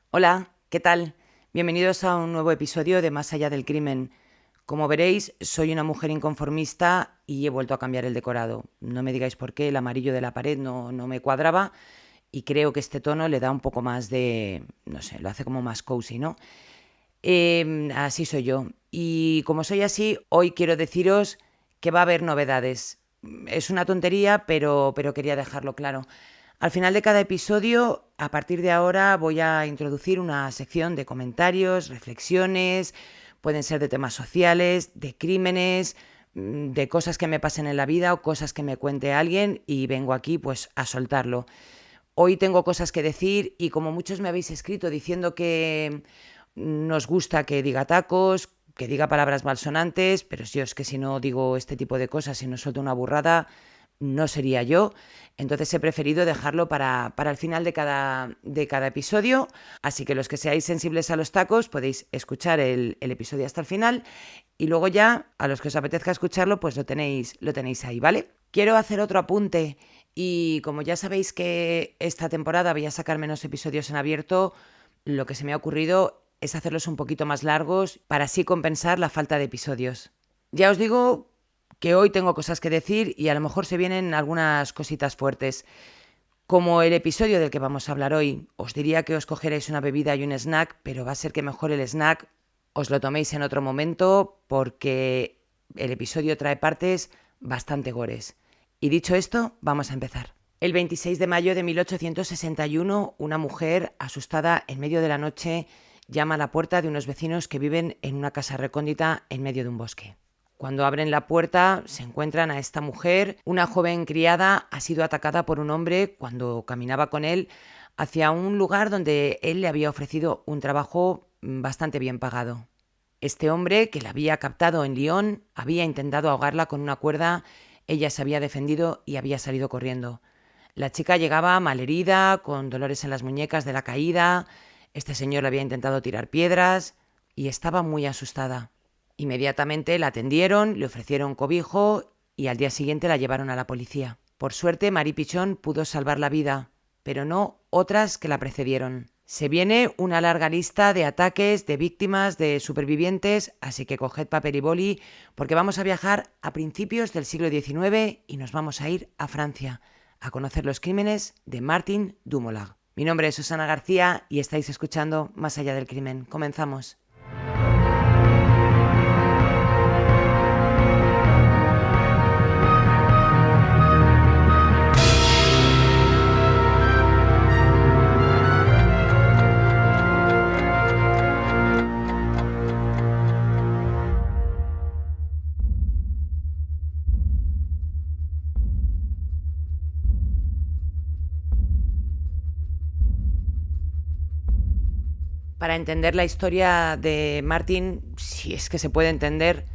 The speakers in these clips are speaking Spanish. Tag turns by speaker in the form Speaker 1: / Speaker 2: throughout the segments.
Speaker 1: Hola, ¿qué tal? Bienvenidos a un nuevo episodio de Más allá del crimen. Como veréis, soy una mujer inconformista y he vuelto a cambiar el decorado. No me digáis por qué, el amarillo de la pared no me cuadraba y creo que este tono le da un poco más de, no sé, lo hace como más cozy, ¿no? Así soy yo. Y como soy así, hoy quiero deciros que va a haber novedades. Es una tontería, pero quería dejarlo claro. Al final de cada episodio, a partir de ahora, voy a introducir una sección de comentarios, reflexiones, pueden ser de temas sociales, de crímenes, de cosas que me pasen en la vida o cosas que me cuente alguien y vengo aquí pues a soltarlo. Hoy tengo cosas que decir y como muchos me habéis escrito diciendo que nos gusta que diga tacos, que diga palabras malsonantes, pero yo es que si no digo este tipo de cosas, si no suelto una burrada, no sería yo. Entonces he preferido dejarlo para el final de cada episodio. Así que los que seáis sensibles a los tacos podéis escuchar el episodio hasta el final y luego ya, a los que os apetezca escucharlo, pues lo tenéis ahí, ¿vale? Quiero hacer otro apunte y como ya sabéis que esta temporada voy a sacar menos episodios en abierto, lo que se me ha ocurrido es hacerlos un poquito más largos para así compensar la falta de episodios. Ya os digo que hoy tengo cosas que decir y a lo mejor se vienen algunas cositas fuertes. Como el episodio del que vamos a hablar hoy, os diría que os cogeréis una bebida y un snack, pero va a ser que mejor el snack os lo toméis en otro momento porque el episodio trae partes bastante gores. Y dicho esto, vamos a empezar. El 26 de mayo de 1861, una mujer, asustada en medio de la noche, llama a la puerta de unos vecinos que viven en una casa recóndita en medio de un bosque. Cuando abren la puerta, se encuentran a esta mujer. Una joven criada ha sido atacada por un hombre cuando caminaba con él hacia un lugar donde él le había ofrecido un trabajo bastante bien pagado. Este hombre, que la había captado en Lyon, había intentado ahogarla con una cuerda, ella se había defendido y había salido corriendo. La chica llegaba malherida, con dolores en las muñecas de la caída. Este señor le había intentado tirar piedras y estaba muy asustada. Inmediatamente la atendieron, le ofrecieron cobijo y al día siguiente la llevaron a la policía. Por suerte, Marie Pichon pudo salvar la vida, pero no otras que la precedieron. Se viene una larga lista de ataques, de víctimas, de supervivientes, así que coged papel y boli porque vamos a viajar a principios del siglo XIX y nos vamos a ir a Francia a conocer los crímenes de Martin Dumoulin. Mi nombre es Susana García y estáis escuchando Más allá del crimen. Comenzamos. Para entender la historia de Martin, si es que se puede entender,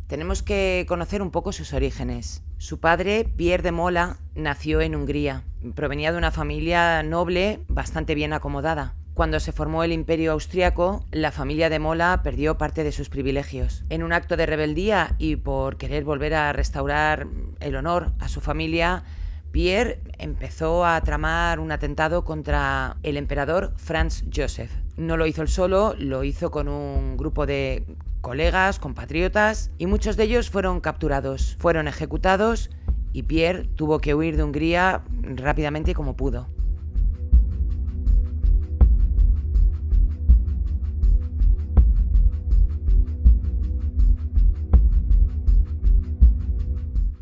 Speaker 1: tenemos que conocer un poco sus orígenes. Su padre, Pierre de Mola, nació en Hungría. Provenía de una familia noble bastante bien acomodada. Cuando se formó el Imperio Austriaco, la familia de Mola perdió parte de sus privilegios. En un acto de rebeldía y por querer volver a restaurar el honor a su familia, Pierre empezó a tramar un atentado contra el emperador Franz Joseph. No lo hizo él solo, lo hizo con un grupo de colegas, compatriotas, y muchos de ellos fueron capturados, fueron ejecutados y Pierre tuvo que huir de Hungría rápidamente como pudo.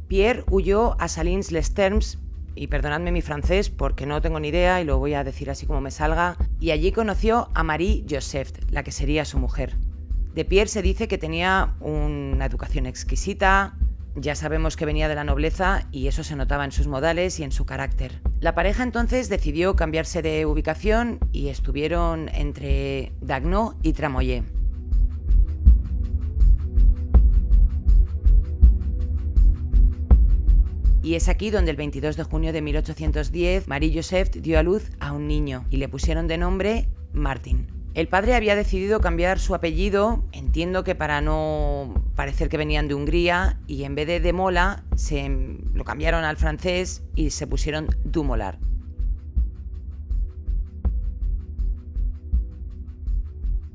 Speaker 1: Pierre huyó a Salins-les-Thermes, y perdonadme mi francés porque no tengo ni idea y lo voy a decir así como me salga, y allí conoció a Marie Joseph, la que sería su mujer. De Pierre se dice que tenía una educación exquisita, ya sabemos que venía de la nobleza y eso se notaba en sus modales y en su carácter. La pareja entonces decidió cambiarse de ubicación y estuvieron entre Dagnau y Tramoyer. Y es aquí donde el 22 de junio de 1810 Marie Joseph dio a luz a un niño y le pusieron de nombre Martin. El padre había decidido cambiar su apellido, entiendo que para no parecer que venían de Hungría, y en vez de Mola se lo cambiaron al francés y se pusieron Dumoulin.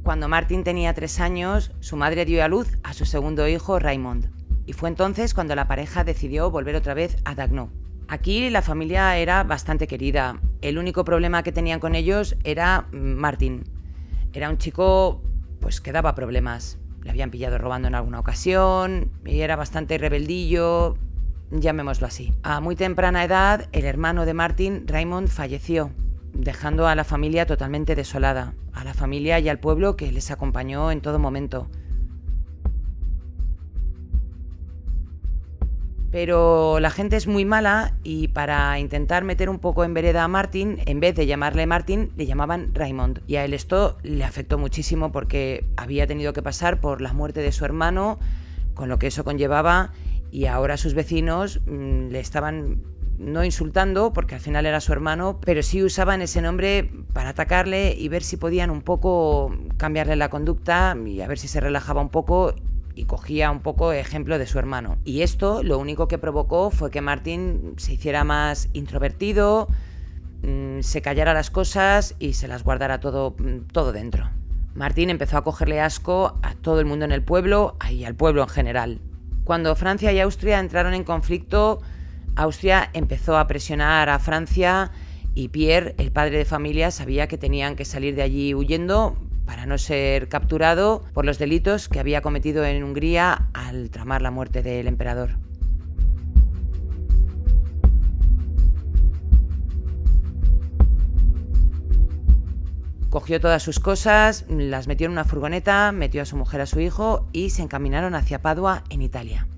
Speaker 1: Cuando Martin tenía 3 años, su madre dio a luz a su segundo hijo, Raymond. Y fue entonces cuando la pareja decidió volver otra vez a Dagno. Aquí la familia era bastante querida. El único problema que tenían con ellos era Martin. Era un chico pues que daba problemas. Le habían pillado robando en alguna ocasión y era bastante rebeldillo, llamémoslo así. A muy temprana edad, el hermano de Martin, Raymond, falleció, dejando a la familia totalmente desolada, a la familia y al pueblo que les acompañó en todo momento. Pero la gente es muy mala y para intentar meter un poco en vereda a Martin, en vez de llamarle Martin, le llamaban Raymond. Y a él esto le afectó muchísimo porque había tenido que pasar por la muerte de su hermano, con lo que eso conllevaba, y ahora sus vecinos le estaban no insultando, porque al final era su hermano, pero sí usaban ese nombre para atacarle y ver si podían un poco cambiarle la conducta y a ver si se relajaba un poco y cogía un poco ejemplo de su hermano. Y esto lo único que provocó fue que Martin se hiciera más introvertido, se callara las cosas y se las guardara todo dentro. Martin empezó a cogerle asco a todo el mundo en el pueblo y al pueblo en general. Cuando Francia y Austria entraron en conflicto, Austria empezó a presionar a Francia y Pierre, el padre de familia, sabía que tenían que salir de allí huyendo para no ser capturado por los delitos que había cometido en Hungría al tramar la muerte del emperador. Cogió todas sus cosas, las metió en una furgoneta, metió a su mujer, a su hijo y se encaminaron hacia Padua, en Italia.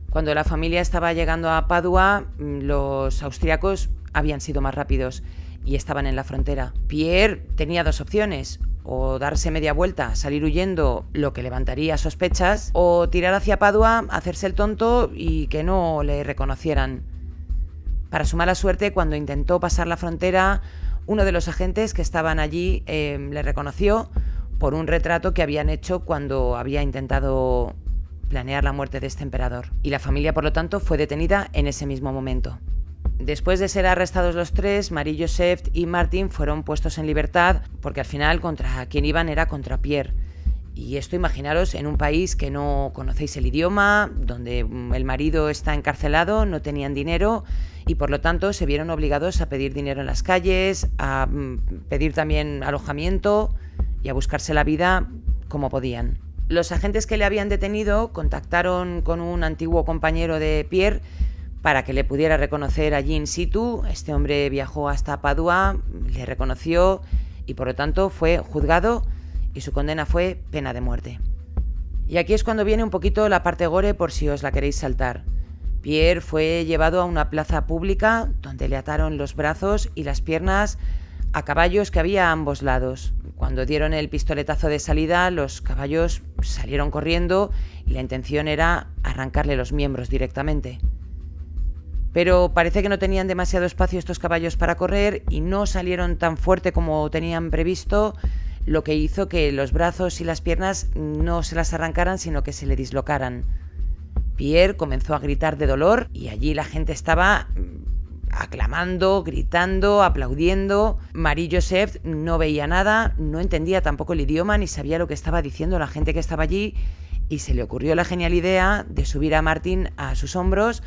Speaker 1: Cuando la familia estaba llegando a Padua, los austriacos habían sido más rápidos y estaban en la frontera. Pierre tenía 2 opciones: o darse media vuelta, salir huyendo, lo que levantaría sospechas, o tirar hacia Padua, hacerse el tonto y que no le reconocieran. Para su mala suerte, cuando intentó pasar la frontera, uno de los agentes que estaban allí le reconoció por un retrato que habían hecho cuando había intentado planear la muerte de este emperador. Y la familia, por lo tanto, fue detenida en ese mismo momento. Después de ser arrestados los 3, Marie-Joseph y Martin fueron puestos en libertad porque al final contra quien iban era contra Pierre. Y esto, imaginaros, en un país que no conocéis el idioma, donde el marido está encarcelado, no tenían dinero y por lo tanto se vieron obligados a pedir dinero en las calles, a pedir también alojamiento y a buscarse la vida como podían. Los agentes que le habían detenido contactaron con un antiguo compañero de Pierre para que le pudiera reconocer allí in situ. Este hombre viajó hasta Padua, le reconoció y por lo tanto fue juzgado y su condena fue pena de muerte. Y aquí es cuando viene un poquito la parte gore, por si os la queréis saltar. Pierre fue llevado a una plaza pública donde le ataron los brazos y las piernas a caballos que había a ambos lados. Cuando dieron el pistoletazo de salida, los caballos salieron corriendo y la intención era arrancarle los miembros directamente. Pero parece que no tenían demasiado espacio estos caballos para correr y no salieron tan fuerte como tenían previsto, lo que hizo que los brazos y las piernas no se las arrancaran, sino que se le dislocaran. Pierre comenzó a gritar de dolor y allí la gente estaba aclamando, gritando, aplaudiendo. Marie-Joseph no veía nada, no entendía tampoco el idioma ni sabía lo que estaba diciendo la gente que estaba allí y se le ocurrió la genial idea de subir a Martin a sus hombros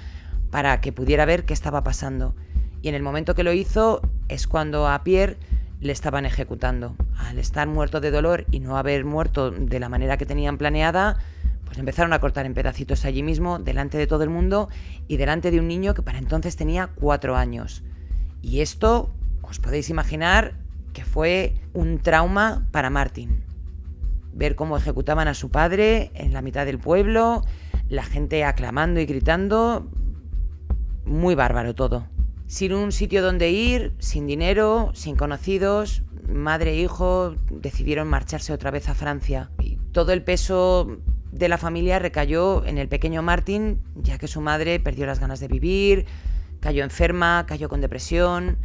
Speaker 1: para que pudiera ver qué estaba pasando. Y en el momento que lo hizo es cuando a Pierre le estaban ejecutando. Al estar muerto de dolor y no haber muerto de la manera que tenían planeada, pues empezaron a cortar en pedacitos allí mismo, delante de todo el mundo y delante de un niño que para entonces tenía 4 años. Y esto, os podéis imaginar que fue un trauma para Martin. Ver cómo ejecutaban a su padre en la mitad del pueblo, la gente aclamando y gritando, muy bárbaro todo. Sin un sitio donde ir, sin dinero, sin conocidos, madre e hijo decidieron marcharse otra vez a Francia. Y todo el peso de la familia recayó en el pequeño Martin, ya que su madre perdió las ganas de vivir, cayó enferma, cayó con depresión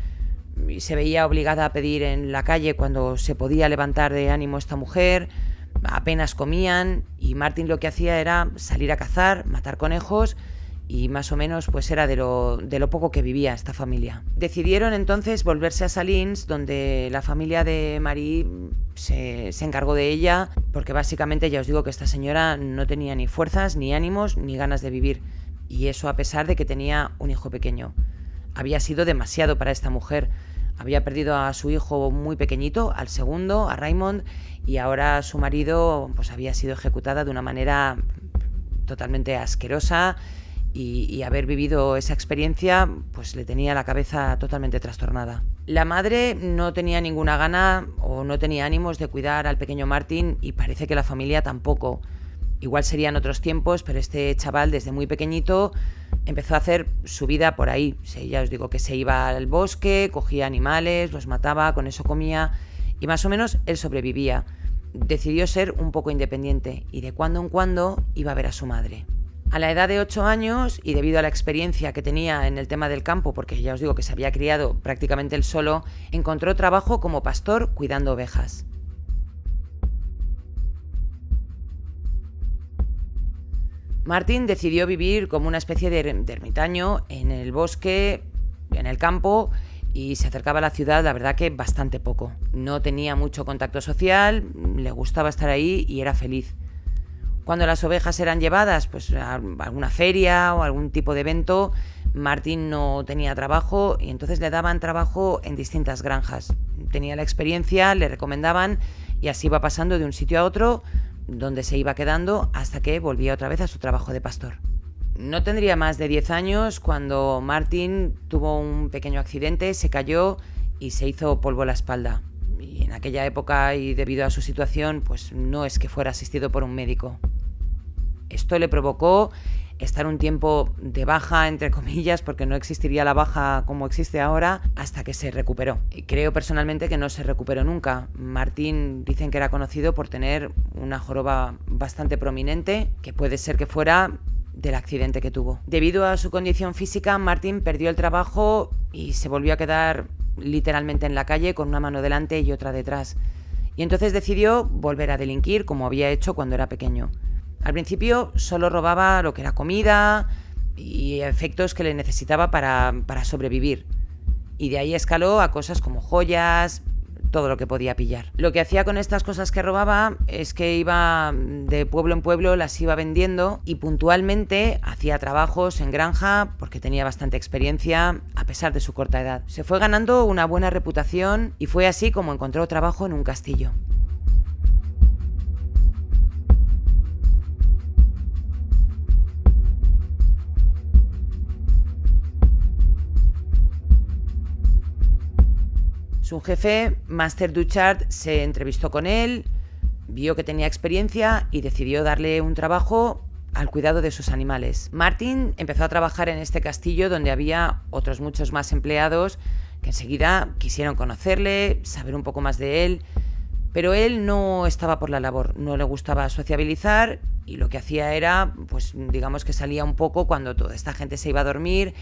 Speaker 1: y se veía obligada a pedir en la calle cuando se podía levantar de ánimo esta mujer. Apenas comían y Martin lo que hacía era salir a cazar, matar conejos y más o menos pues era de lo poco que vivía esta familia. Decidieron entonces volverse a Salins, donde la familia de Marie se encargó de ella, porque básicamente ya os digo que esta señora no tenía ni fuerzas, ni ánimos, ni ganas de vivir, y eso a pesar de que tenía un hijo pequeño. Había sido demasiado para esta mujer. Había perdido a su hijo muy pequeñito, al segundo, a Raymond, y ahora su marido pues había sido ejecutada de una manera totalmente asquerosa, y haber vivido esa experiencia pues le tenía la cabeza totalmente trastornada. La madre no tenía ninguna gana o no tenía ánimos de cuidar al pequeño Martin, y parece que la familia tampoco. Igual serían otros tiempos, pero este chaval desde muy pequeñito empezó a hacer su vida por ahí. Ya os digo que se iba al bosque, cogía animales, los mataba, con eso comía, y más o menos él sobrevivía. Decidió ser un poco independiente y de cuando en cuando iba a ver a su madre. A la edad de 8 años, y debido a la experiencia que tenía en el tema del campo, porque ya os digo que se había criado prácticamente él solo, encontró trabajo como pastor cuidando ovejas. Martin decidió vivir como una especie de ermitaño en el bosque, en el campo, y se acercaba a la ciudad, la verdad que bastante poco. No tenía mucho contacto social, le gustaba estar ahí y era feliz. Cuando las ovejas eran llevadas pues, a alguna feria o algún tipo de evento, Martin no tenía trabajo y entonces le daban trabajo en distintas granjas. Tenía la experiencia, le recomendaban y así iba pasando de un sitio a otro, donde se iba quedando hasta que volvía otra vez a su trabajo de pastor. No tendría más de 10 años cuando Martin tuvo un pequeño accidente, se cayó y se hizo polvo la espalda. Y en aquella época, y debido a su situación, pues no es que fuera asistido por un médico. Esto le provocó estar un tiempo de baja, entre comillas, porque no existiría la baja como existe ahora, hasta que se recuperó. Y creo personalmente que no se recuperó nunca. Martin dicen que era conocido por tener una joroba bastante prominente, que puede ser que fuera del accidente que tuvo. Debido a su condición física, Martin perdió el trabajo y se volvió a quedar literalmente en la calle con una mano delante y otra detrás. Y entonces decidió volver a delinquir como había hecho cuando era pequeño. Al principio solo robaba lo que era comida y efectos que le necesitaba para sobrevivir. Y de ahí escaló a cosas como joyas, todo lo que podía pillar. Lo que hacía con estas cosas que robaba es que iba de pueblo en pueblo, las iba vendiendo y puntualmente hacía trabajos en granja porque tenía bastante experiencia a pesar de su corta edad. Se fue ganando una buena reputación y fue así como encontró trabajo en un castillo. Su jefe, Master Duchard, se entrevistó con él, vio que tenía experiencia y decidió darle un trabajo al cuidado de sus animales. Martin empezó a trabajar en este castillo donde había otros muchos más empleados que enseguida quisieron conocerle, saber un poco más de él, pero él no estaba por la labor, no le gustaba sociabilizar y lo que hacía era, pues digamos que salía un poco cuando toda esta gente se iba a dormir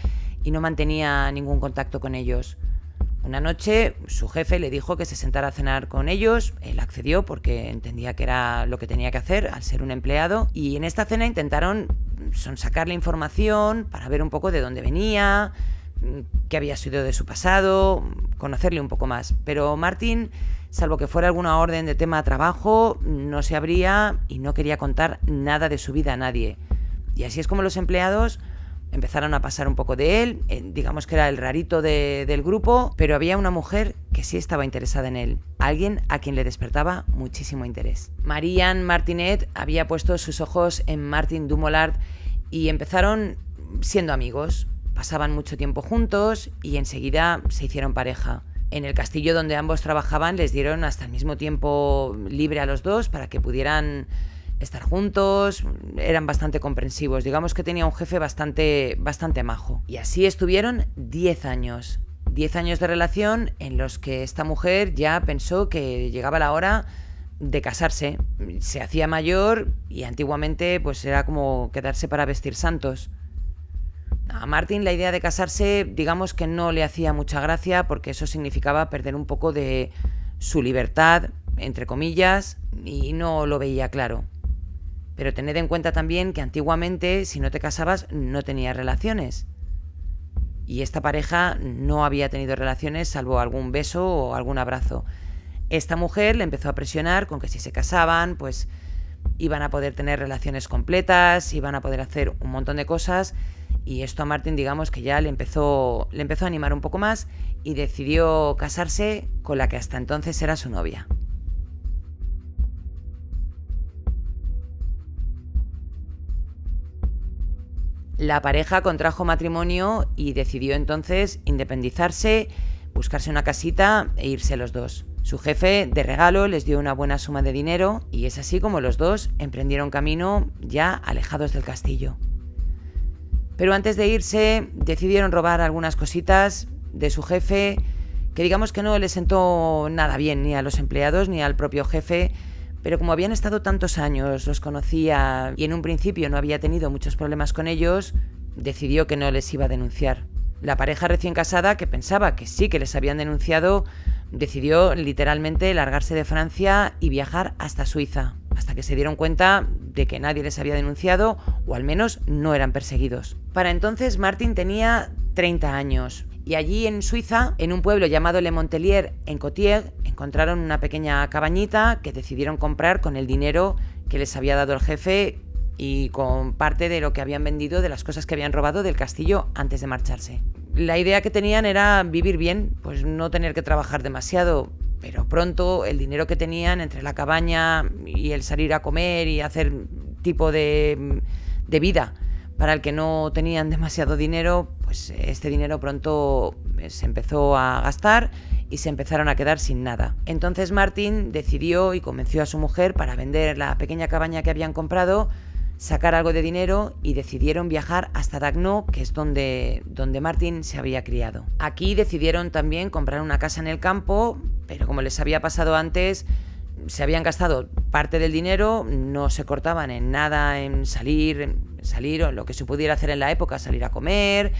Speaker 1: y no mantenía ningún contacto con ellos. Una noche su jefe le dijo que se sentara a cenar con ellos, él accedió porque entendía que era lo que tenía que hacer al ser un empleado, y en esta cena intentaron sacarle información para ver un poco de dónde venía, qué había sido de su pasado, conocerle un poco más. Pero Martin, salvo que fuera alguna orden de tema trabajo, no se abría y no quería contar nada de su vida a nadie. Y así es como los empleados empezaron a pasar un poco de él, digamos que era el rarito del grupo, pero había una mujer que sí estaba interesada en él, alguien a quien le despertaba muchísimo interés. Marie-Anne Martinet había puesto sus ojos en Martin Dumollard y empezaron siendo amigos, pasaban mucho tiempo juntos y enseguida se hicieron pareja. En el castillo donde ambos trabajaban les dieron hasta el mismo tiempo libre a los dos para que pudieran estar juntos, eran bastante comprensivos, digamos que tenía un jefe bastante majo. Y así estuvieron 10 años. 10 años de relación en los que esta mujer ya pensó que llegaba la hora de casarse. Se hacía mayor y antiguamente pues era como quedarse para vestir santos. A Martin la idea de casarse, digamos que no le hacía mucha gracia porque eso significaba perder un poco de su libertad, entre comillas, y no lo veía claro. Pero tened en cuenta también que antiguamente, si no te casabas, no tenías relaciones. Y esta pareja no había tenido relaciones salvo algún beso o algún abrazo. Esta mujer le empezó a presionar con que si se casaban, pues iban a poder tener relaciones completas, iban a poder hacer un montón de cosas, y esto a Martin, digamos que ya le empezó a animar un poco más y decidió casarse con la que hasta entonces era su novia. La pareja contrajo matrimonio y decidió entonces independizarse, buscarse una casita e irse los dos. Su jefe, de regalo, les dio una buena suma de dinero y es así como los dos emprendieron camino ya alejados del castillo. Pero antes de irse, decidieron robar algunas cositas de su jefe que digamos que no le sentó nada bien ni a los empleados ni al propio jefe, pero como habían estado tantos años, los conocía y en un principio no había tenido muchos problemas con ellos, decidió que no les iba a denunciar. La pareja recién casada, que pensaba que sí que les habían denunciado, decidió literalmente largarse de Francia y viajar hasta Suiza, hasta que se dieron cuenta de que nadie les había denunciado o al menos no eran perseguidos. Para entonces Martin tenía 30 años y allí en Suiza, en un pueblo llamado Le Montelier, en Cotier, encontraron una pequeña cabañita que decidieron comprar con el dinero que les había dado el jefe y con parte de lo que habían vendido de las cosas que habían robado del castillo antes de marcharse. La idea que tenían era vivir bien, pues no tener que trabajar demasiado, pero pronto el dinero que tenían entre la cabaña y el salir a comer y hacer tipo de vida para el que no tenían demasiado dinero, pues este dinero pronto se empezó a gastar y se empezaron a quedar sin nada. Entonces Martin decidió y convenció a su mujer para vender la pequeña cabaña que habían comprado, sacar algo de dinero y decidieron viajar hasta Dagno, que es donde Martin se había criado. Aquí decidieron también comprar una casa en el campo, pero como les había pasado antes, se habían gastado parte del dinero, no se cortaban en nada en salir o lo que se pudiera hacer en la época, salir a comer,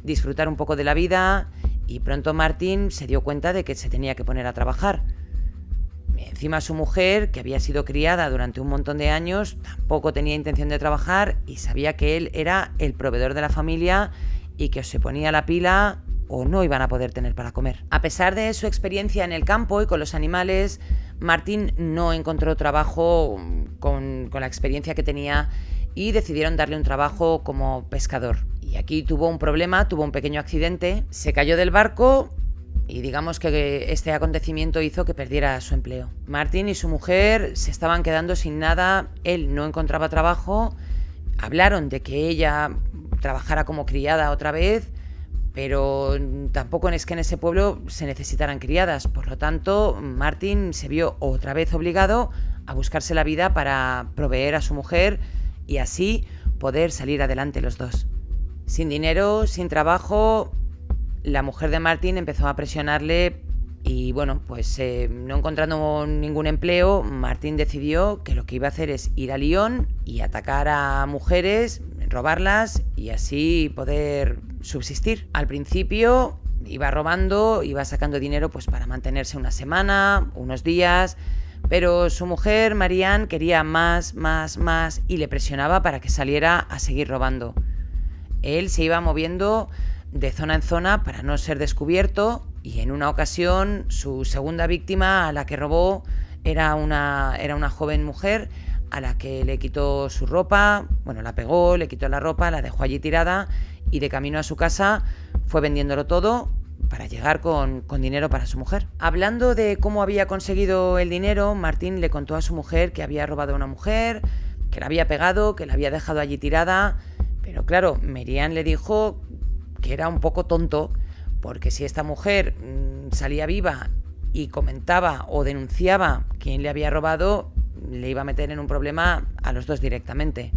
Speaker 1: disfrutar un poco de la vida, y pronto Martin se dio cuenta de que se tenía que poner a trabajar. Encima su mujer, que había sido criada durante un montón de años, tampoco tenía intención de trabajar y sabía que él era el proveedor de la familia y que o se ponía la pila o no iban a poder tener para comer. A pesar de su experiencia en el campo y con los animales, Martin no encontró trabajo con la experiencia que tenía y decidieron darle un trabajo como pescador. Y aquí tuvo un problema, tuvo un pequeño accidente, se cayó del barco y digamos que este acontecimiento hizo que perdiera su empleo. Martin y su mujer se estaban quedando sin nada, él no encontraba trabajo, hablaron de que ella trabajara como criada otra vez, pero tampoco es que en ese pueblo se necesitaran criadas. Por lo tanto, Martin se vio otra vez obligado a buscarse la vida para proveer a su mujer y así poder salir adelante los dos. Sin dinero, sin trabajo, la mujer de Martin empezó a presionarle y bueno, pues no encontrando ningún empleo, Martin decidió que lo que iba a hacer es ir a Lyon y atacar a mujeres, robarlas y así poder subsistir. Al principio iba robando, iba sacando dinero pues para mantenerse una semana, unos días, pero su mujer, Marianne, quería más y le presionaba para que saliera a seguir robando. Él se iba moviendo de zona en zona para no ser descubierto y en una ocasión su segunda víctima a la que robó era una joven mujer a la que le quitó su ropa, bueno, la pegó, le quitó la ropa, la dejó allí tirada y de camino a su casa fue vendiéndolo todo para llegar con dinero para su mujer. Hablando de cómo había conseguido el dinero, Martin le contó a su mujer que había robado a una mujer, que la había pegado, que la había dejado allí tirada, pero claro, Marianne le dijo que era un poco tonto, porque si esta mujer salía viva y comentaba o denunciaba quién le había robado, le iba a meter en un problema a los dos directamente.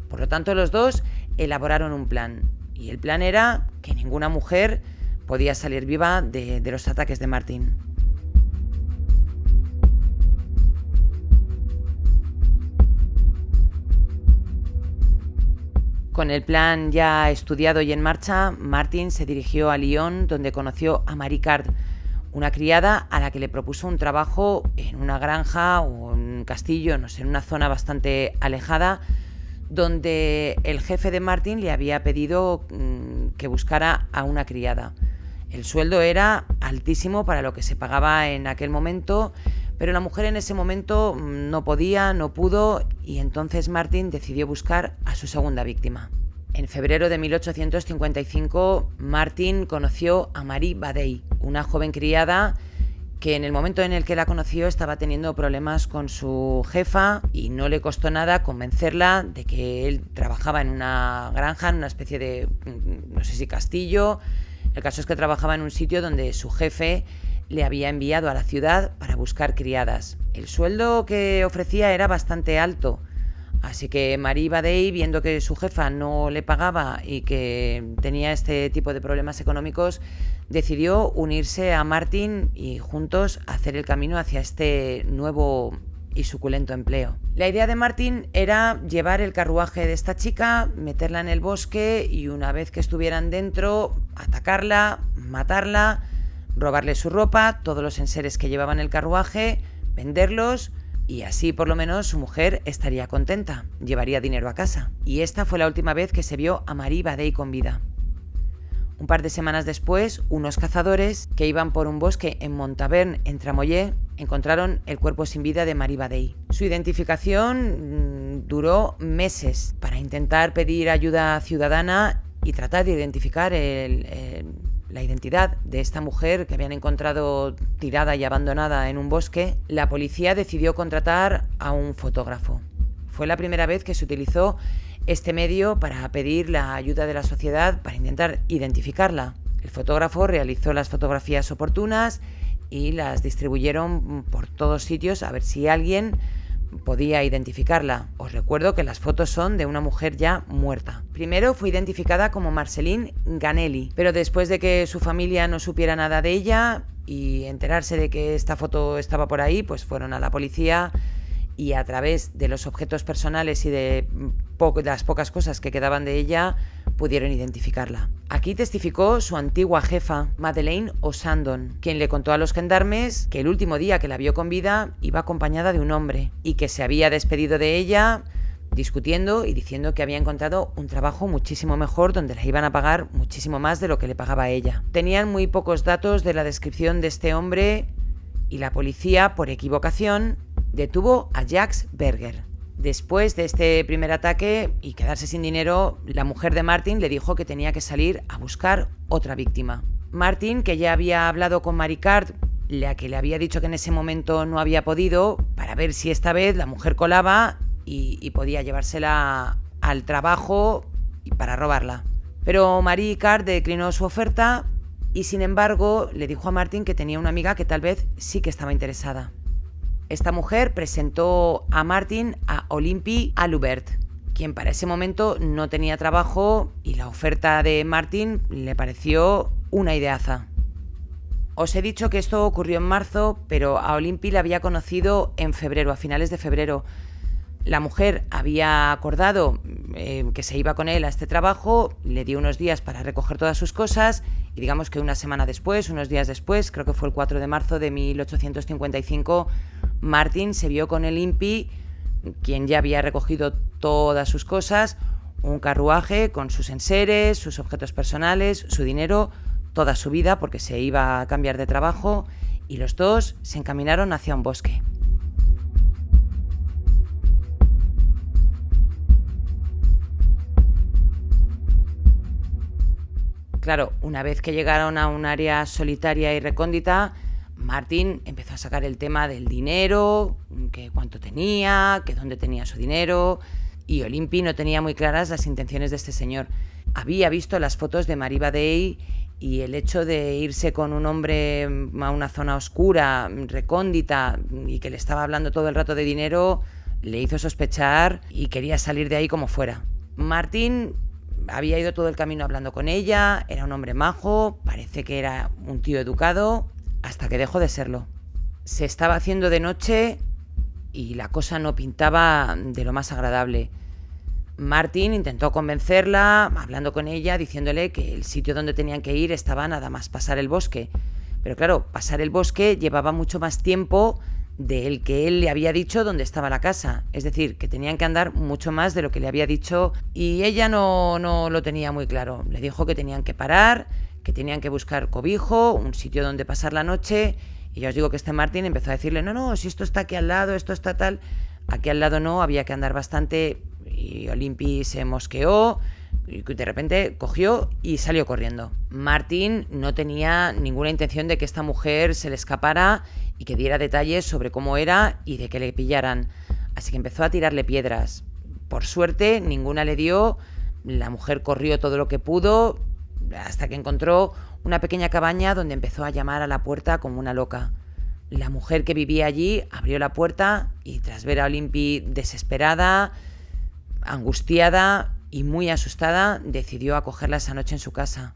Speaker 1: Por lo tanto, los dos elaboraron un plan, y el plan era que ninguna mujer podía salir viva de los ataques de Martin. Con el plan ya estudiado y en marcha, Martin se dirigió a Lyon, donde conoció a Marie Card, una criada a la que le propuso un trabajo en una granja o en un castillo, no sé, en una zona bastante alejada, donde el jefe de Martin le había pedido que buscara a una criada. El sueldo era altísimo para lo que se pagaba en aquel momento, pero la mujer en ese momento no podía, no pudo, y entonces Martin decidió buscar a su segunda víctima. En febrero de 1855, Martin conoció a Marie Badey, una joven criada que en el momento en el que la conoció estaba teniendo problemas con su jefa y no le costó nada convencerla de que él trabajaba en una granja, en una especie de, no sé si castillo. El caso es que trabajaba en un sitio donde su jefe le había enviado a la ciudad para buscar criadas. El sueldo que ofrecía era bastante alto, así que Marie Badey, viendo que su jefa no le pagaba y que tenía este tipo de problemas económicos, decidió unirse a Martin y juntos hacer el camino hacia este nuevo y suculento empleo. La idea de Martin era llevar el carruaje de esta chica, meterla en el bosque y una vez que estuvieran dentro, atacarla, matarla, robarle su ropa, todos los enseres que llevaban el carruaje, venderlos y así por lo menos su mujer estaría contenta, llevaría dinero a casa. Y esta fue la última vez que se vio a Marie Badey con vida. Un par de semanas después, unos cazadores que iban por un bosque en Montauban, en Tramoyé, encontraron el cuerpo sin vida de Marie Badey. Su identificación duró meses para intentar pedir ayuda ciudadana y tratar de identificar la identidad de esta mujer que habían encontrado tirada y abandonada en un bosque. La policía decidió contratar a un fotógrafo. Fue la primera vez que se utilizó este medio para pedir la ayuda de la sociedad para intentar identificarla. El fotógrafo realizó las fotografías oportunas y las distribuyeron por todos sitios a ver si alguien podía identificarla. Os recuerdo que las fotos son de una mujer ya muerta. Primero fue identificada como Marceline Ganelli, pero después de que su familia no supiera nada de ella y enterarse de que esta foto estaba por ahí, pues fueron a la policía y a través de los objetos personales y de las pocas cosas que quedaban de ella pudieron identificarla. Aquí testificó su antigua jefa, Madeleine O'Sandon, quien le contó a los gendarmes que el último día que la vio con vida iba acompañada de un hombre y que se había despedido de ella discutiendo y diciendo que había encontrado un trabajo muchísimo mejor donde la iban a pagar muchísimo más de lo que le pagaba a ella. Tenían muy pocos datos de la descripción de este hombre y la policía, por equivocación, detuvo a Jacques Berger. Después de este primer ataque y quedarse sin dinero, la mujer de Martin le dijo que tenía que salir a buscar otra víctima. Martin, que ya había hablado con Marie Card, la que le había dicho que en ese momento no había podido, para ver si esta vez la mujer colaba y podía llevársela al trabajo y para robarla. Pero Marie Card declinó su oferta y sin embargo le dijo a Martin que tenía una amiga que tal vez sí que estaba interesada. Esta mujer presentó a Martin a Olympie Alubert, quien para ese momento no tenía trabajo y la oferta de Martin le pareció una ideaza. Os he dicho que esto ocurrió en marzo, pero a Olympie la había conocido en febrero, a finales de febrero. La mujer había acordado que se iba con él a este trabajo, le dio unos días para recoger todas sus cosas y digamos que una semana después, unos días después, creo que fue el 4 de marzo de 1855, Martin se vio con Olympie, quien ya había recogido todas sus cosas, un carruaje con sus enseres, sus objetos personales, su dinero, toda su vida porque se iba a cambiar de trabajo y los dos se encaminaron hacia un bosque. Claro, una vez que llegaron a un área solitaria y recóndita, Martin empezó a sacar el tema del dinero, que cuánto tenía, que dónde tenía su dinero, y Olympie no tenía muy claras las intenciones de este señor. Había visto las fotos de Marie Badey y el hecho de irse con un hombre a una zona oscura, recóndita, y que le estaba hablando todo el rato de dinero, le hizo sospechar y quería salir de ahí como fuera. Martin había ido todo el camino hablando con ella, era un hombre majo, parece que era un tío educado, hasta que dejó de serlo. Se estaba haciendo de noche y la cosa no pintaba de lo más agradable. Martin intentó convencerla, hablando con ella, diciéndole que el sitio donde tenían que ir estaba nada más pasar el bosque. Pero claro, pasar el bosque llevaba mucho más tiempo del que él le había dicho dónde estaba la casa. Es decir, que tenían que andar mucho más de lo que le había dicho y ella no lo tenía muy claro. Le dijo que tenían que parar, que tenían que buscar cobijo, un sitio donde pasar la noche. Y ya os digo que este Martin empezó a decirle, no, si esto está aquí al lado, esto está tal. Aquí al lado no, había que andar bastante y Olympe se mosqueó y de repente cogió y salió corriendo. Martin no tenía ninguna intención de que esta mujer se le escapara y que diera detalles sobre cómo era y de que le pillaran. Así que empezó a tirarle piedras. Por suerte, ninguna le dio. La mujer corrió todo lo que pudo hasta que encontró una pequeña cabaña donde empezó a llamar a la puerta como una loca. La mujer que vivía allí abrió la puerta y tras ver a Olympe desesperada, angustiada y muy asustada, decidió acogerla esa noche en su casa.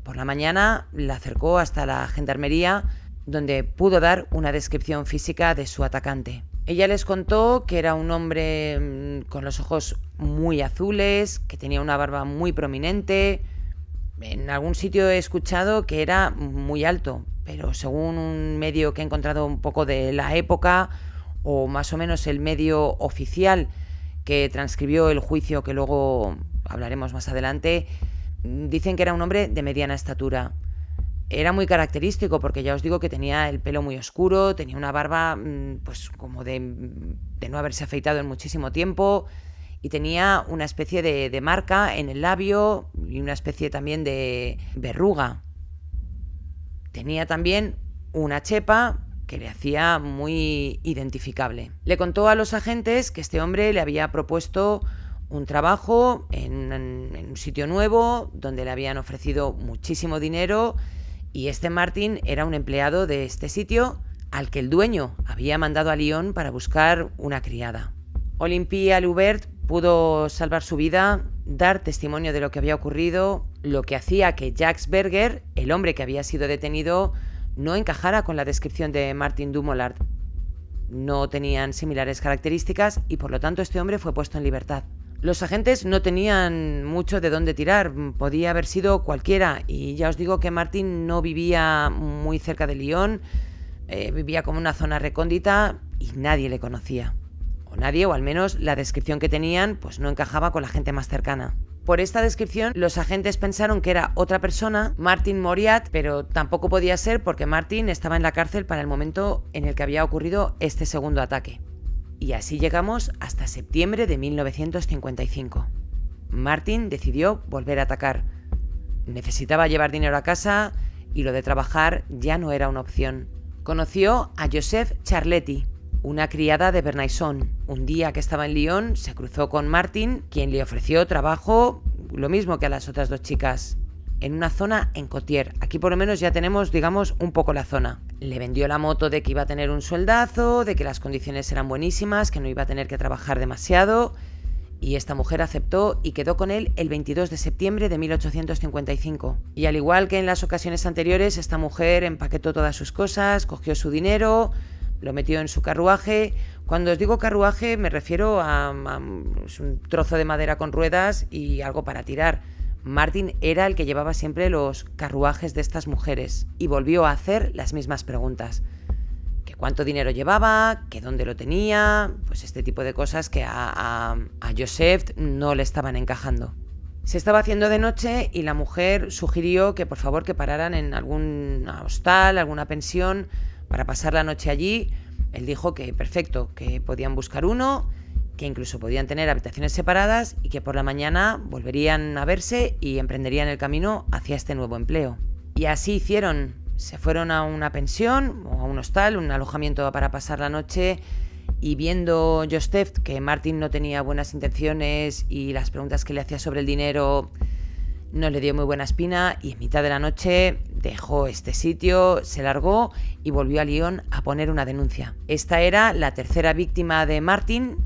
Speaker 1: Por la mañana la acercó hasta la gendarmería, donde pudo dar una descripción física de su atacante. Ella les contó que era un hombre con los ojos muy azules, que tenía una barba muy prominente. En algún sitio he escuchado que era muy alto, pero según un medio que he encontrado un poco de la época, o más o menos el medio oficial que transcribió el juicio, que luego hablaremos más adelante, dicen que era un hombre de mediana estatura. Era muy característico porque ya os digo que tenía el pelo muy oscuro, tenía una barba pues como de no haberse afeitado en muchísimo tiempo y tenía una especie de marca en el labio y una especie también de verruga. Tenía también una chepa que le hacía muy identificable. Le contó a los agentes que este hombre le había propuesto un trabajo en un sitio nuevo donde le habían ofrecido muchísimo dinero y este Martin era un empleado de este sitio al que el dueño había mandado a Lyon para buscar una criada. Olympe Aloubert pudo salvar su vida, dar testimonio de lo que había ocurrido, lo que hacía que Jacques Berger, el hombre que había sido detenido, no encajara con la descripción de Martin Dumollard. No tenían similares características y por lo tanto este hombre fue puesto en libertad. Los agentes no tenían mucho de dónde tirar, podía haber sido cualquiera y ya os digo que Martin no vivía muy cerca de Lyon, vivía como una zona recóndita y nadie le conocía. O al menos la descripción que tenían pues no encajaba con la gente más cercana. Por esta descripción los agentes pensaron que era otra persona, Martin Moriat, pero tampoco podía ser porque Martin estaba en la cárcel para el momento en el que había ocurrido este segundo ataque. Y así llegamos hasta septiembre de 1955. Martin decidió volver a atacar. Necesitaba llevar dinero a casa y lo de trabajar ya no era una opción. Conoció a Joseph Charletti, una criada de Bernaison. Un día que estaba en Lyon se cruzó con Martin, quien le ofreció trabajo, lo mismo que a las otras dos chicas, en una zona en Cotier. Aquí por lo menos ya tenemos, digamos, un poco la zona. Le vendió la moto de que iba a tener un sueldazo, de que las condiciones eran buenísimas, que no iba a tener que trabajar demasiado. Y esta mujer aceptó y quedó con él el 22 de septiembre de 1855. Y al igual que en las ocasiones anteriores, esta mujer empaquetó todas sus cosas, cogió su dinero, lo metió en su carruaje. Cuando os digo carruaje me refiero a un trozo de madera con ruedas y algo para tirar. Martin era el que llevaba siempre los carruajes de estas mujeres y volvió a hacer las mismas preguntas. Que cuánto dinero llevaba, que dónde lo tenía, pues este tipo de cosas que a Joseph no le estaban encajando. Se estaba haciendo de noche y la mujer sugirió que por favor que pararan en algún hostal, alguna pensión para pasar la noche allí. Él dijo que perfecto, que podían buscar uno, que incluso podían tener habitaciones separadas y que por la mañana volverían a verse y emprenderían el camino hacia este nuevo empleo. Y así hicieron. Se fueron a una pensión o a un hostal, un alojamiento para pasar la noche, y viendo Joseph que Martin no tenía buenas intenciones y las preguntas que le hacía sobre el dinero no le dio muy buena espina, y en mitad de la noche dejó este sitio, se largó y volvió a Lyon a poner una denuncia. Esta era la tercera víctima de Martin,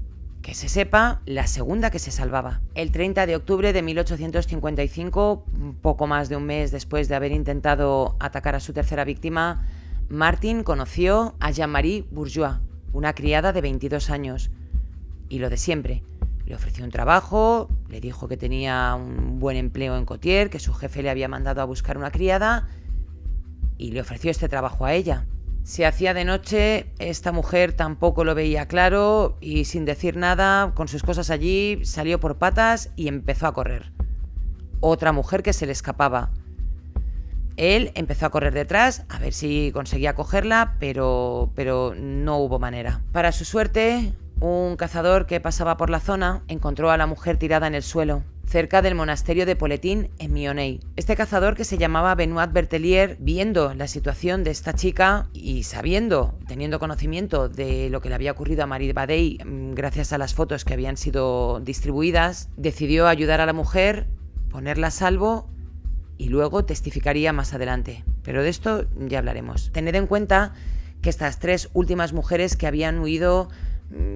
Speaker 1: que se sepa, la segunda que se salvaba. El 30 de octubre de 1855, poco más de un mes después de haber intentado atacar a su tercera víctima, Martin conoció a Jean-Marie Bourgeois, una criada de 22 años. Y lo de siempre. Le ofreció un trabajo, le dijo que tenía un buen empleo en Cotier, que su jefe le había mandado a buscar una criada, y le ofreció este trabajo a ella. Se hacía de noche, esta mujer tampoco lo veía claro y sin decir nada, con sus cosas allí, salió por patas y empezó a correr. Otra mujer que se le escapaba. Él empezó a correr detrás a ver si conseguía cogerla, pero no hubo manera. Para su suerte, un cazador que pasaba por la zona encontró a la mujer tirada en el suelo, cerca del monasterio de Poletín, en Mioney. Este cazador, que se llamaba Benoit Bertelier, viendo la situación de esta chica y sabiendo, teniendo conocimiento de lo que le había ocurrido a Marie Badey gracias a las fotos que habían sido distribuidas, decidió ayudar a la mujer, ponerla a salvo y luego testificaría más adelante. Pero de esto ya hablaremos. Tened en cuenta que estas 3 últimas mujeres que habían huido,